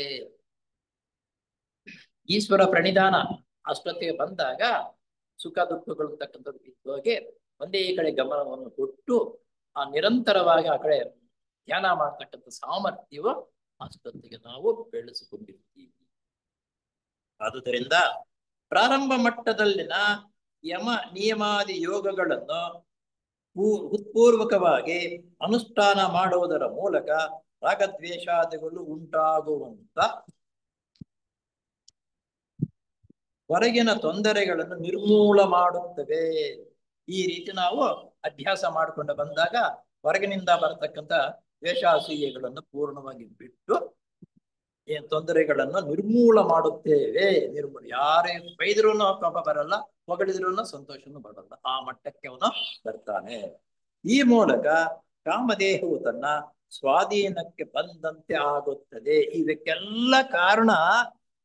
S1: ಈಶ್ವರ ಪ್ರಣಿಧಾನ ಅಷ್ಟೊತ್ತಿಗೆ ಬಂದಾಗ ಸುಖ ದುಃಖಗಳು ಅಂತಕ್ಕಂಥದ್ದು ಬಿದ್ದು ಹೋಗಿ ಒಂದೇ ಕಡೆ ಗಮನವನ್ನು ಕೊಟ್ಟು ಆ ನಿರಂತರವಾಗಿ ಆ ಕಡೆ ಧ್ಯಾನ ಮಾಡ್ತಕ್ಕಂಥ ಸಾಮರ್ಥ್ಯವು ಅಷ್ಟೊತ್ತಿಗೆ ನಾವು ಬೆಳೆಸಿಕೊಂಡಿರ್ತೀವಿ. ಆದುದರಿಂದ ಪ್ರಾರಂಭ ಮಟ್ಟದಲ್ಲಿನ ಯಮ ನಿಯಮಾದಿ ಯೋಗಗಳನ್ನು ಉತ್ಪೂರ್ವಕವಾಗಿ ಅನುಷ್ಠಾನ ಮಾಡುವುದರ ಮೂಲಕ ರಾಗದ್ವೇಷಾದಿಗಳು ಉಂಟಾಗುವಂತ ಹೊರಗಿನ ತೊಂದರೆಗಳನ್ನು ನಿರ್ಮೂಲ ಮಾಡುತ್ತವೆ. ಈ ರೀತಿ ನಾವು ಅಭ್ಯಾಸ ಮಾಡಿಕೊಂಡು ಬಂದಾಗ ಹೊರಗಿನಿಂದ ಬರತಕ್ಕಂಥ ದ್ವೇಷಾಸೂಯೆಗಳನ್ನು ಪೂರ್ಣವಾಗಿ ಬಿಟ್ಟು ಏನ್ ತೊಂದರೆಗಳನ್ನು ನಿರ್ಮೂಲ ಮಾಡುತ್ತೇವೆ. ಯಾರೇ ಬೈದ್ರೂ ಕೋಪ ಬರಲ್ಲ, ಹೊಗಳಿದ್ರೂ ಸಂತೋಷನೂ ಬರಲ್ಲ, ಆ ಮಟ್ಟಕ್ಕೆ ಅವನು ಬರ್ತಾನೆ. ಈ ಮೂಲಕ ಕಾಮದೇಹವು ತನ್ನ ಸ್ವಾಧೀನಕ್ಕೆ ಬಂದಂತೆ ಆಗುತ್ತದೆ. ಇದಕ್ಕೆಲ್ಲ ಕಾರಣ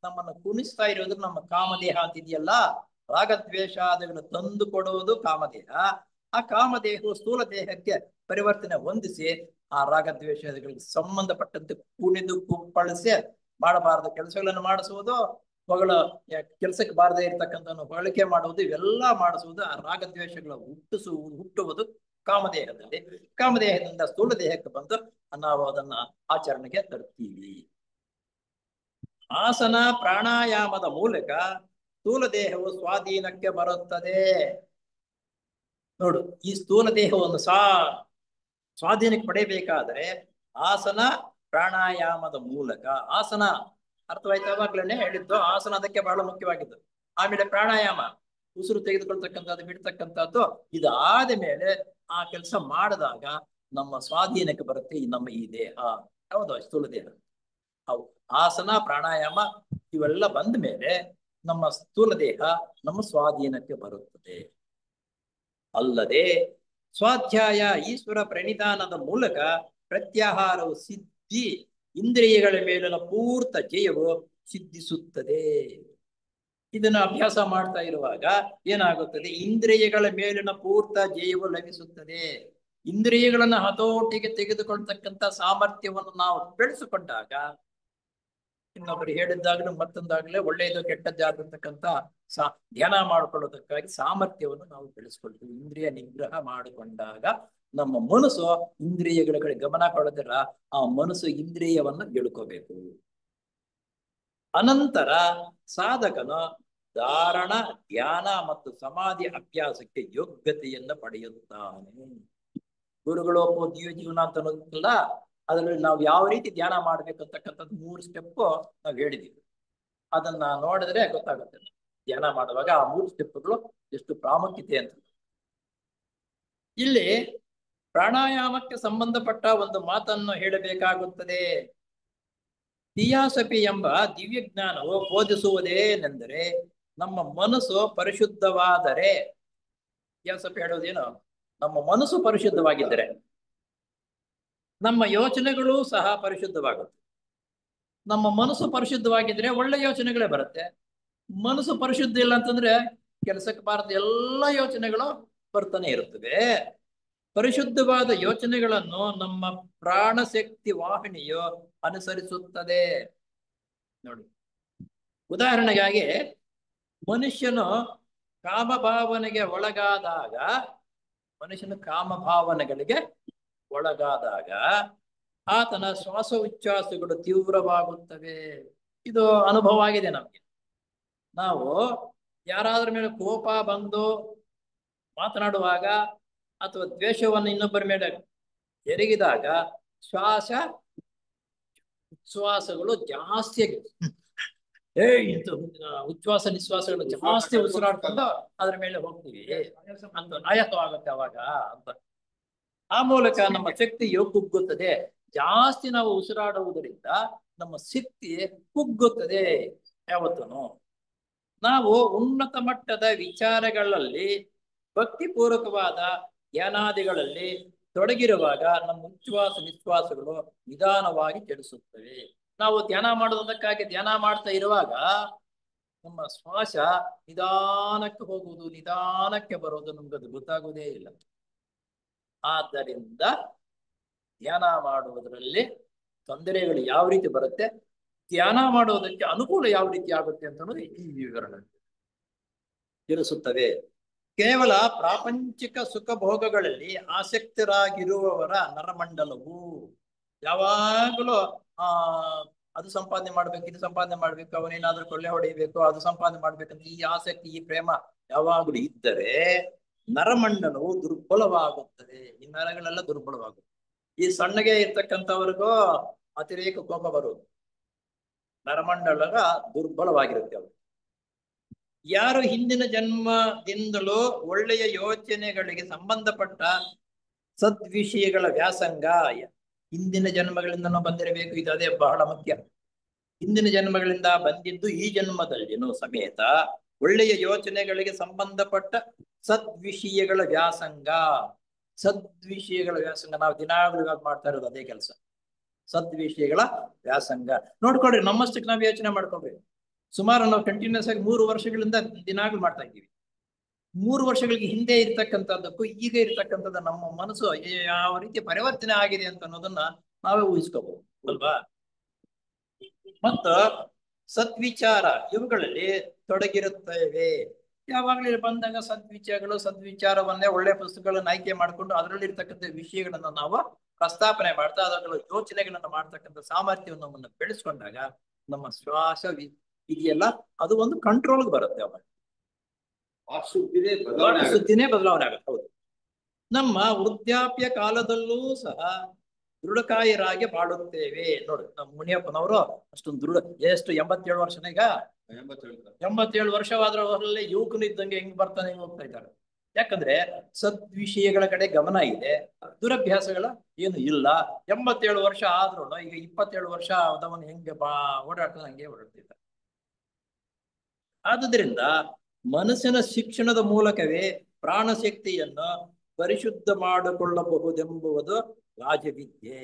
S1: ನಮ್ಮನ್ನು ಕುಣಿಸ್ತಾ ಇರೋದು ನಮ್ಮ ಕಾಮದೇಹ ಅಂತಿದೆಯಲ್ಲ. ರಾಗದ್ವೇಷಾದಿಗಳನ್ನು ತಂದು ಕೊಡುವುದು ಕಾಮದೇಹ. ಆ ಕಾಮದೇಹವು ಸ್ಥೂಲ ದೇಹಕ್ಕೆ ಪರಿವರ್ತನೆ ಹೊಂದಿಸಿ ಆ ರಾಗದ್ವೇಷಗಳಿಗೆ ಸಂಬಂಧಪಟ್ಟಂತೆ ಕುಣಿದು ಕುಪ್ಪಳಿಸಿ ಮಾಡಬಾರದು ಕೆಲಸಗಳನ್ನು ಮಾಡಿಸುವುದು, ಹೊಗಳ ಕೆಲಸಕ್ಕೆ ಬಾರದೇ ಇರತಕ್ಕಂಥ ಹೊಗಳಿಕೆ ಮಾಡುವುದು, ಇವೆಲ್ಲ ಮಾಡಿಸುವುದು ಆ ರಾಗದ್ವೇಷಗಳ ಹುಟ್ಟುವುದು ಕಾಮದೇಹದಲ್ಲಿ. ಕಾಮದೇಹದಿಂದ ಸ್ಥೂಲ ದೇಹಕ್ಕೆ ಬಂದು ನಾವು ಅದನ್ನ ಆಚರಣೆಗೆ ತರ್ತೀವಿ. ಆಸನ ಪ್ರಾಣಾಯಾಮದ ಮೂಲಕ ಸ್ಥೂಲ ದೇಹವು ಸ್ವಾಧೀನಕ್ಕೆ ಬರುತ್ತದೆ. ನೋಡು, ಈ ಸ್ಥೂಲ ದೇಹವನ್ನು ಸ್ವಾಧೀನಕ್ಕೆ ಪಡೆಯಬೇಕಾದರೆ ಆಸನ ಪ್ರಾಣಾಯಾಮದ ಮೂಲಕ, ಆಸನ ಅರ್ಥವಾಯ್ತವಾಗ್ಲೇ ಹೇಳಿದ್ದು, ಆಸನ ಅದಕ್ಕೆ ಬಹಳ ಮುಖ್ಯವಾಗಿದ್ದು. ಆಮೇಲೆ ಪ್ರಾಣಾಯಾಮ, ಉಸಿರು ತೆಗೆದುಕೊಳ್ತಕ್ಕಂಥದ್ದು ಬಿಡ್ತಕ್ಕಂಥದ್ದು. ಇದಾದ ಮೇಲೆ ಆ ಕೆಲಸ ಮಾಡಿದಾಗ ನಮ್ಮ ಸ್ವಾಧೀನಕ್ಕೆ ಬರುತ್ತೆ ನಮ್ಮ ಈ ದೇಹ. ಹೌದು, ಸ್ಥೂಲ ದೇಹ. ಹೌದು, ಆಸನ ಪ್ರಾಣಾಯಾಮ ಇವೆಲ್ಲ ಬಂದ ಮೇಲೆ ನಮ್ಮ ಸ್ಥೂಲ ದೇಹ ನಮ್ಮ ಸ್ವಾಧೀನಕ್ಕೆ ಬರುತ್ತದೆ. ಅಲ್ಲದೆ ಸ್ವಾಧ್ಯಾಯ ಈಶ್ವರ ಪ್ರಣಿಧಾನದ ಮೂಲಕ ಪ್ರತ್ಯಾಹಾರವು ಸಿದ್ಧಿ, ಇಂದ್ರಿಯಗಳ ಮೇಲಿನ ಪೂರ್ತ ಜಯವು ಸಿದ್ಧಿಸುತ್ತದೆ. ಇದನ್ನು ಅಭ್ಯಾಸ ಮಾಡ್ತಾ ಇರುವಾಗ ಏನಾಗುತ್ತದೆ? ಇಂದ್ರಿಯಗಳ ಮೇಲಿನ ಪೂರ್ತ ಜಯವು ಲಭಿಸುತ್ತದೆ. ಇಂದ್ರಿಯಗಳನ್ನು ಹತೋಟಿಗೆ ತೆಗೆದುಕೊಳ್ತಕ್ಕಂಥ ಸಾಮರ್ಥ್ಯವನ್ನು ನಾವು ಬೆಳೆಸಿಕೊಂಡಾಗ, ಇನ್ನೊಬ್ಬರು ಹೇಳಿದ್ದಾಗಲೂ ಮತ್ತೊಂದಾಗಲೇ ಒಳ್ಳೆಯದು ಕೆಟ್ಟದ್ದಾಗಿರ್ತಕ್ಕಂಥ ಧ್ಯಾನ ಮಾಡಿಕೊಳ್ಳೋದಕ್ಕಾಗಿ ಸಾಮರ್ಥ್ಯವನ್ನು ನಾವು ಬೆಳೆಸ್ಕೊಳ್ತೀವಿ. ಇಂದ್ರಿಯ ನಿಗ್ರಹ ಮಾಡಿಕೊಂಡಾಗ ನಮ್ಮ ಮನಸ್ಸು ಇಂದ್ರಿಯಗಳ ಕಡೆ ಗಮನ ಕೊಡೋದಿಲ್ಲ, ಆ ಮನಸ್ಸು ಇಂದ್ರಿಯವನ್ನು ಗೆಳ್ಕೋಬೇಕು. ಅನಂತರ ಸಾಧಕನು ಧಾರಣ, ಧ್ಯಾನ ಮತ್ತು ಸಮಾಧಿ ಅಭ್ಯಾಸಕ್ಕೆ ಯೋಗ್ಯತೆಯನ್ನು ಪಡೆಯುತ್ತಾನೆ. ಗುರುಗಳು ಜೀವನ ಅಂತ ಅನ್ನೋದಿಲ್ಲ, ಅದರಲ್ಲಿ ನಾವು ಯಾವ ರೀತಿ ಧ್ಯಾನ ಮಾಡ್ಬೇಕು ಅಂತಕ್ಕಂಥದ್ದು 3 ಸ್ಟೆಪ್ ನಾವು ಹೇಳಿದೀವಿ. ಅದನ್ನ ನೋಡಿದ್ರೆ ಗೊತ್ತಾಗುತ್ತೆ ಧ್ಯಾನ ಮಾಡುವಾಗ ಆ 3 ಸ್ಟೆಪ್ಗಳು ಎಷ್ಟು ಪ್ರಾಮುಖ್ಯತೆ ಅಂತ. ಇಲ್ಲಿ ಪ್ರಾಣಾಯಾಮಕ್ಕೆ ಸಂಬಂಧಪಟ್ಟ ಒಂದು ಮಾತನ್ನು ಹೇಳಬೇಕಾಗುತ್ತದೆ. ಥಿಯಾಸಫಿ ಎಂಬ ದಿವ್ಯ ಜ್ಞಾನವು ಬೋಧಿಸುವುದೇನೆಂದರೆ, ನಮ್ಮ ಮನಸ್ಸು ಪರಿಶುದ್ಧವಾದರೆ, ಥಿಯಾಸಫಿ ಹೇಳೋದೇನು, ನಮ್ಮ ಮನಸ್ಸು ಪರಿಶುದ್ಧವಾಗಿದ್ದರೆ ನಮ್ಮ ಯೋಚನೆಗಳು ಸಹ ಪರಿಶುದ್ಧವಾಗುತ್ತೆ. ನಮ್ಮ ಮನಸ್ಸು ಪರಿಶುದ್ಧವಾಗಿದ್ರೆ ಒಳ್ಳೆ ಯೋಚನೆಗಳೇ ಬರುತ್ತೆ. ಮನಸ್ಸು ಪರಿಶುದ್ಧ ಇಲ್ಲ ಅಂತಂದ್ರೆ ಕೆಲಸಕ್ಕೆ ಬಾರದ ಎಲ್ಲ ಯೋಚನೆಗಳು ಬರ್ತಾನೆ ಇರುತ್ತವೆ. ಪರಿಶುದ್ಧವಾದ ಯೋಚನೆಗಳನ್ನು ನಮ್ಮ ಪ್ರಾಣಶಕ್ತಿ ವಾಹಿನಿಯು ಅನುಸರಿಸುತ್ತದೆ. ನೋಡಿ, ಉದಾಹರಣೆಗಾಗಿ ಮನುಷ್ಯನು ಕಾಮಭಾವನೆಗೆ ಒಳಗಾದಾಗ ಆತನ ಶ್ವಾಸ ಉಚ್ಛ್ವಾಸಗಳು ತೀವ್ರವಾಗುತ್ತವೆ. ಇದು ಅನುಭವ ಆಗಿದೆ ನಮ್ಗೆ. ನಾವು ಯಾರಾದ್ರ ಮೇಲೆ ಕೋಪ ಬಂದು ಮಾತನಾಡುವಾಗ ಅಥವಾ ದ್ವೇಷವನ್ನು ಇನ್ನೊಬ್ಬರ ಮೇಲೆ ಎರಗಿದಾಗ ಉಚ್ಛ್ವಾಸಗಳು ಜಾಸ್ತಿ ಉಚ್ಛ್ವಾಸ ನಿಶ್ವಾಸಗಳು ಜಾಸ್ತಿ ಉಸಿರಾಡ್ಕೊಂಡು ಅದ್ರ ಮೇಲೆ ಹೋಗ್ತೀವಿ ಅಂತ ಆಯಾಸವಾಗುತ್ತೆ ಅವಾಗ ಅಂತ. ಆ ಮೂಲಕ ನಮ್ಮ ಶಕ್ತಿಯು ಕುಗ್ಗುತ್ತದೆ. ಜಾಸ್ತಿ ನಾವು ಉಸಿರಾಡುವುದರಿಂದ ನಮ್ಮ ಶಕ್ತಿ ಕುಗ್ಗುತ್ತದೆ ಯಾವತ್ತೂ. ನಾವು ಉನ್ನತ ಮಟ್ಟದ ವಿಚಾರಗಳಲ್ಲಿ ಭಕ್ತಿಪೂರ್ವಕವಾದ ಧ್ಯಾನಾದಿಗಳಲ್ಲಿ ತೊಡಗಿರುವಾಗ ನಮ್ಮ ಉಚ್ಛ್ವಾಸ ನಿಶ್ವಾಸಗಳು ನಿಧಾನವಾಗಿ ಚಲಿಸುತ್ತವೆ. ನಾವು ಧ್ಯಾನ ಮಾಡುವುದಕ್ಕಾಗಿ ಧ್ಯಾನ ಮಾಡ್ತಾ ಇರುವಾಗ ನಮ್ಮ ಶ್ವಾಸ ನಿಧಾನಕ್ಕೆ ಹೋಗುವುದು, ನಿಧಾನಕ್ಕೆ ಬರುವುದು ನಮ್ಗೆ ಅದು ಗೊತ್ತಾಗುವುದೇ ಇಲ್ಲ. ಆದ್ದರಿಂದ ಧ್ಯಾನ ಮಾಡುವುದರಲ್ಲಿ ತೊಂದರೆಗಳು ಯಾವ ರೀತಿ ಬರುತ್ತೆ, ಧ್ಯಾನ ಮಾಡುವುದಕ್ಕೆ ಅನುಕೂಲ ಯಾವ ರೀತಿ ಆಗುತ್ತೆ ಅಂತ ಅನ್ನೋದು ಈ ವಿವರಣೆ ತಿಳಿಸುತ್ತವೆ. ಕೇವಲ ಪ್ರಾಪಂಚಿಕ ಸುಖ ಭೋಗಗಳಲ್ಲಿ ಆಸಕ್ತರಾಗಿರುವವರ ನರಮಂಡಲವು ಯಾವಾಗಲೂ ಆ ಅದು ಸಂಪಾದನೆ ಮಾಡ್ಬೇಕು, ಇದು ಸಂಪಾದನೆ ಮಾಡ್ಬೇಕು, ಅವನೇನಾದ್ರೂ ಕೊಳ್ಳೆ ಹೊಡೆಯಬೇಕು, ಅದು ಸಂಪಾದನೆ ಮಾಡ್ಬೇಕಂತ ಈ ಆಸಕ್ತಿ, ಈ ಪ್ರೇಮ ಯಾವಾಗಲೂ ಇದ್ದರೆ ನರಮಂಡಲವು ದುರ್ಬಲವಾಗುತ್ತದೆ. ಈ ನರಗಳೆಲ್ಲ ದುರ್ಬಲವಾಗುತ್ತದೆ. ಈ ಸಣ್ಣಗೆ ಇರ್ತಕ್ಕಂಥವ್ರಿಗೂ ಅತಿರೇಕ ಕೋಪ ಬರುವುದು. ನರಮಂಡಲಗ ದುರ್ಬಲವಾಗಿರುತ್ತೆ ಅವರು. ಯಾರು ಹಿಂದಿನ ಜನ್ಮದಿಂದಲೂ ಒಳ್ಳೆಯ ಯೋಚನೆಗಳಿಗೆ ಸಂಬಂಧಪಟ್ಟ ಸದ್ವಿಷಯಗಳ ವ್ಯಾಸಂಗ, ಹಿಂದಿನ ಜನ್ಮಗಳಿಂದನೂ ಬಂದಿರಬೇಕು, ಇದು ಅದೇ ಬಹಳ ಮುಖ್ಯ. ಹಿಂದಿನ ಜನ್ಮಗಳಿಂದ ಬಂದಿದ್ದು ಈ ಜನ್ಮದಲ್ಲಿನೂ ಸಮೇತ ಒಳ್ಳೆಯ ಯೋಚನೆಗಳಿಗೆ ಸಂಬಂಧಪಟ್ಟ ಸದ್ವಿಷಯಗಳ ವ್ಯಾಸಂಗ. ಸದ್ವಿಷಯಗಳ ವ್ಯಾಸಂಗ ನಾವು ದಿನಾಗಲೂ ಇವಾಗ ಮಾಡ್ತಾ ಇರೋದು ಅದೇ ಕೆಲಸ, ಸದ್ವಿಷಯಗಳ ವ್ಯಾಸಂಗ. ನೋಡ್ಕೊಳ್ರಿ, ನಮ್ಮಷ್ಟಕ್ಕೆ ನಾವು ಯೋಚನೆ ಮಾಡ್ಕೊಳ್ರಿ. ಸುಮಾರು ನಾವು ಕಂಟಿನ್ಯೂಸ್ ಆಗಿ 3 ವರ್ಷಗಳಿಂದ ದಿನಾಗ್ಲೂ ಮಾಡ್ತಾ ಇದ್ದೀವಿ. 3 ವರ್ಷಗಳಿಗೆ ಹಿಂದೆ ಇರ್ತಕ್ಕಂಥದ್ದಕ್ಕೂ ಈಗ ಇರ್ತಕ್ಕಂಥದ್ದು ನಮ್ಮ ಮನಸ್ಸು ಯಾವ ರೀತಿ ಪರಿವರ್ತನೆ ಆಗಿದೆ ಅಂತ ಅನ್ನೋದನ್ನ ನಾವೇ ಊಹಿಸ್ಕೋಬಹುದು ಅಲ್ವಾ. ಮತ್ತು ಸದ್ವಿಚಾರ ಇವುಗಳಲ್ಲಿ ತೊಡಗಿರುತ್ತೇವೆ. ಯಾವಾಗಲೂ ಬಂದಾಗ ಸದ್ವಿಚಾರವನ್ನೇ ಒಳ್ಳೆ ಪುಸ್ತಕಗಳನ್ನು ಆಯ್ಕೆ ಮಾಡಿಕೊಂಡು ಅದರಲ್ಲಿ ಇರ್ತಕ್ಕಂಥ ವಿಷಯಗಳನ್ನ ನಾವು ಪ್ರಸ್ತಾಪನೆ ಮಾಡ್ತಾ ಅದರ ಯೋಚನೆಗಳನ್ನ ಮಾಡ್ತಕ್ಕಂಥ ಸಾಮರ್ಥ್ಯವನ್ನು ನಮ್ಮನ್ನು ಬೆಳೆಸ್ಕೊಂಡಾಗ ನಮ್ಮ ಶ್ವಾಸ ಇದೆಯಲ್ಲ ಅದು ಒಂದು ಕಂಟ್ರೋಲ್ಗೆ ಬರುತ್ತೆ. ಅವಾಗ ಸುದ್ದಿನೇ ಬದಲಾವಣೆ ಆಗುತ್ತೆ. ಹೌದು, ನಮ್ಮ ವೃದ್ಧಾಪ್ಯ ಕಾಲದಲ್ಲೂ ಸಹ ದೃಢಕಾಯರಾಗಿ ಬಾಳುತ್ತೇವೆ. ನೋಡಿ, ನಮ್ಮ ಮುನಿಯಪ್ಪನವರು ಅಷ್ಟೊಂದು ದೃಢ, ಎಷ್ಟು 87 ವರ್ಷನ ಈಗ, 87 ವರ್ಷವಾದ್ರ ಅವರಲ್ಲಿ ಯುವಕನಿದ್ದಂಗೆ ಹೆಂಗ್ ಬರ್ತಾನೆ ಹೆಂಗ್ ಹೋಗ್ತಾ ಇದ್ದಾರೆ. ಯಾಕಂದ್ರೆ ಸದ್ವಿಷಯಗಳ ಕಡೆ ಗಮನ ಇದೆ, ದುರಭ್ಯಾಸಗಳ ಏನು ಇಲ್ಲ. 87 ವರ್ಷ ಆದ್ರೂ ಈಗ 27 ವರ್ಷ ಆದವನು ಹೆಂಗೆ ಓಡಾಡ್ತಾನೆ ಹಂಗೆ ಓಡಾಡ್ತಿದ್ದ. ಆದುದರಿಂದ ಮನಸ್ಸಿನ ಶಿಕ್ಷಣದ ಮೂಲಕವೇ ಪ್ರಾಣಶಕ್ತಿಯನ್ನು ಪರಿಶುದ್ಧ ಮಾಡಿಕೊಳ್ಳಬಹುದೆಂಬುದು ರಾಜವಿದ್ಯೆ.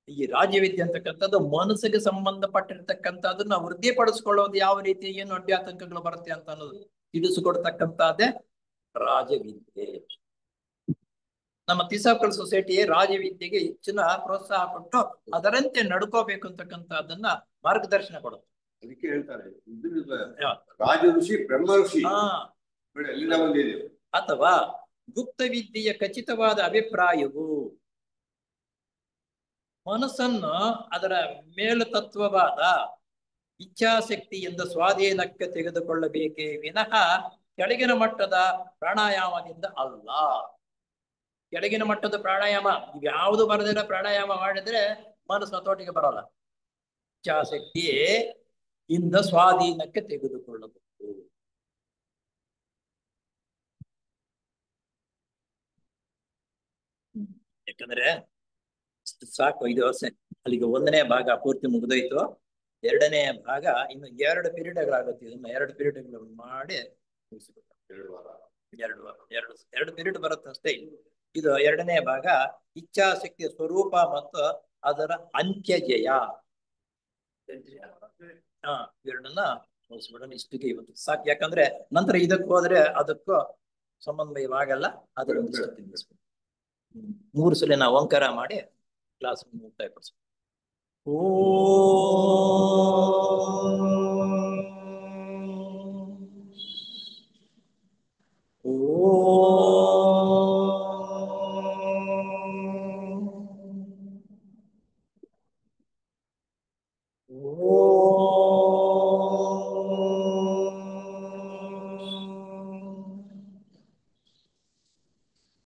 S1: ಈ ರಾಜವಿದ್ಯೆ ಅಂತಕ್ಕಂಥದ್ದು ಮನಸ್ಸಿಗೆ ಸಂಬಂಧಪಟ್ಟಿರ್ತಕ್ಕಂಥದ್ದನ್ನ ವೃದ್ಧಿಪಡಿಸ್ಕೊಳ್ಳೋದು ಯಾವ ರೀತಿ, ಏನು ಅಡ್ಡಾತಂಕಗಳು ಬರುತ್ತೆ ಅಂತ ಅನ್ನೋದು ತಿಳಿಸಿಕೊಡ್ತಕ್ಕಂಥದ್ದೇ ರಾಜವಿದ್ಯೆ. ನಮ್ಮ ತಿಸಾಕಲ್ ಸೊಸೈಟಿ ರಾಜವಿದ್ಯೆಗೆ ಹೆಚ್ಚಿನ ಪ್ರೋತ್ಸಾಹ ಕೊಟ್ಟು ಅದರಂತೆ ನಡ್ಕೋಬೇಕು ಅಂತಕ್ಕಂಥದ್ದನ್ನ ಮಾರ್ಗದರ್ಶನ ಕೊಡುತ್ತೆ.
S2: ಅದಕ್ಕೆ ಹೇಳ್ತಾರೆ ರಾಜ ಋಷಿ ಬ್ರಹ್ಮ ಋಷಿ ಎಲ್ಲಿಂದ ಬಂದಿದೆ.
S1: ಅಥವಾ ಗುಪ್ತ ವಿದ್ಯೆಯ ಖಚಿತವಾದ ಅಭಿಪ್ರಾಯವು ಮನಸ್ಸನ್ನು ಅದರ ಮೇಲುತತ್ವವಾದ ಇಚ್ಛಾಶಕ್ತಿಯಿಂದ ಸ್ವಾಧೀನಕ್ಕೆ ತೆಗೆದುಕೊಳ್ಳಬೇಕೇ ವಿನಃ ಕೆಳಗಿನ ಮಟ್ಟದ ಪ್ರಾಣಾಯಾಮದಿಂದ ಅಲ್ಲ. ಕೆಳಗಿನ ಮಟ್ಟದ ಪ್ರಾಣಾಯಾಮ ಇವ್ಯಾವುದು ಬರದಿರೋ ಪ್ರಾಣಾಯಾಮ ಮಾಡಿದ್ರೆ ಮನಸ್ಸು ಹತೋಟಿಗೆ ಬರಲ್ಲ. ಇಚ್ಛಾಶಕ್ತಿ ಇಂದ ಸ್ವಾಧೀನಕ್ಕೆ ತೆಗೆದುಕೊಳ್ಳಬಹುದು. ಯಾಕಂದ್ರೆ ಸಾಕು, 5 ವರ್ಷ ಅಲ್ಲಿಗೆ 1ನೇ ಭಾಗ ಪೂರ್ತಿ ಮುಗಿದೋಯ್ತು. 2ನೇ ಭಾಗ ಇನ್ನು 2 ಪೀರಿಯಡ್ಗಳಾಗುತ್ತೆ. ಇದನ್ನ 2 ಪೀರಿಯಡ್ಗಳು ಮಾಡಿ ಮುಗಿಸ್ಬಿಟ್ಟು 2 ಪೀರಿಯಡ್ ಬರುತ್ತೆ ಅಷ್ಟೇ. ಇದು 2ನೇ ಭಾಗ, ಇಚ್ಛಾಶಕ್ತಿಯ ಸ್ವರೂಪ ಮತ್ತು ಅದರ ಅಂತ್ಯಜಯ. ಎರಡನ್ನ ಮುಗಿಸ್ಬಿಡೋಣ. ಇಷ್ಟಿಗೆ ಇವತ್ತು ಸಾಕು. ಯಾಕಂದ್ರೆ ನಂತರ ಇದಕ್ಕೆ ಹೋದ್ರೆ ಅದಕ್ಕೂ ಸಮನ್ವಯವಾಗಲ್ಲ. ಅದರೊಂದು 3 ಸಲ ನಾವು ಓಂಕಾರ ಮಾಡಿ ಕ್ಲಾಸ್ ಮುಕ್ತಾಯ ಪಡಿಸ್ತೀವಿ. ಓ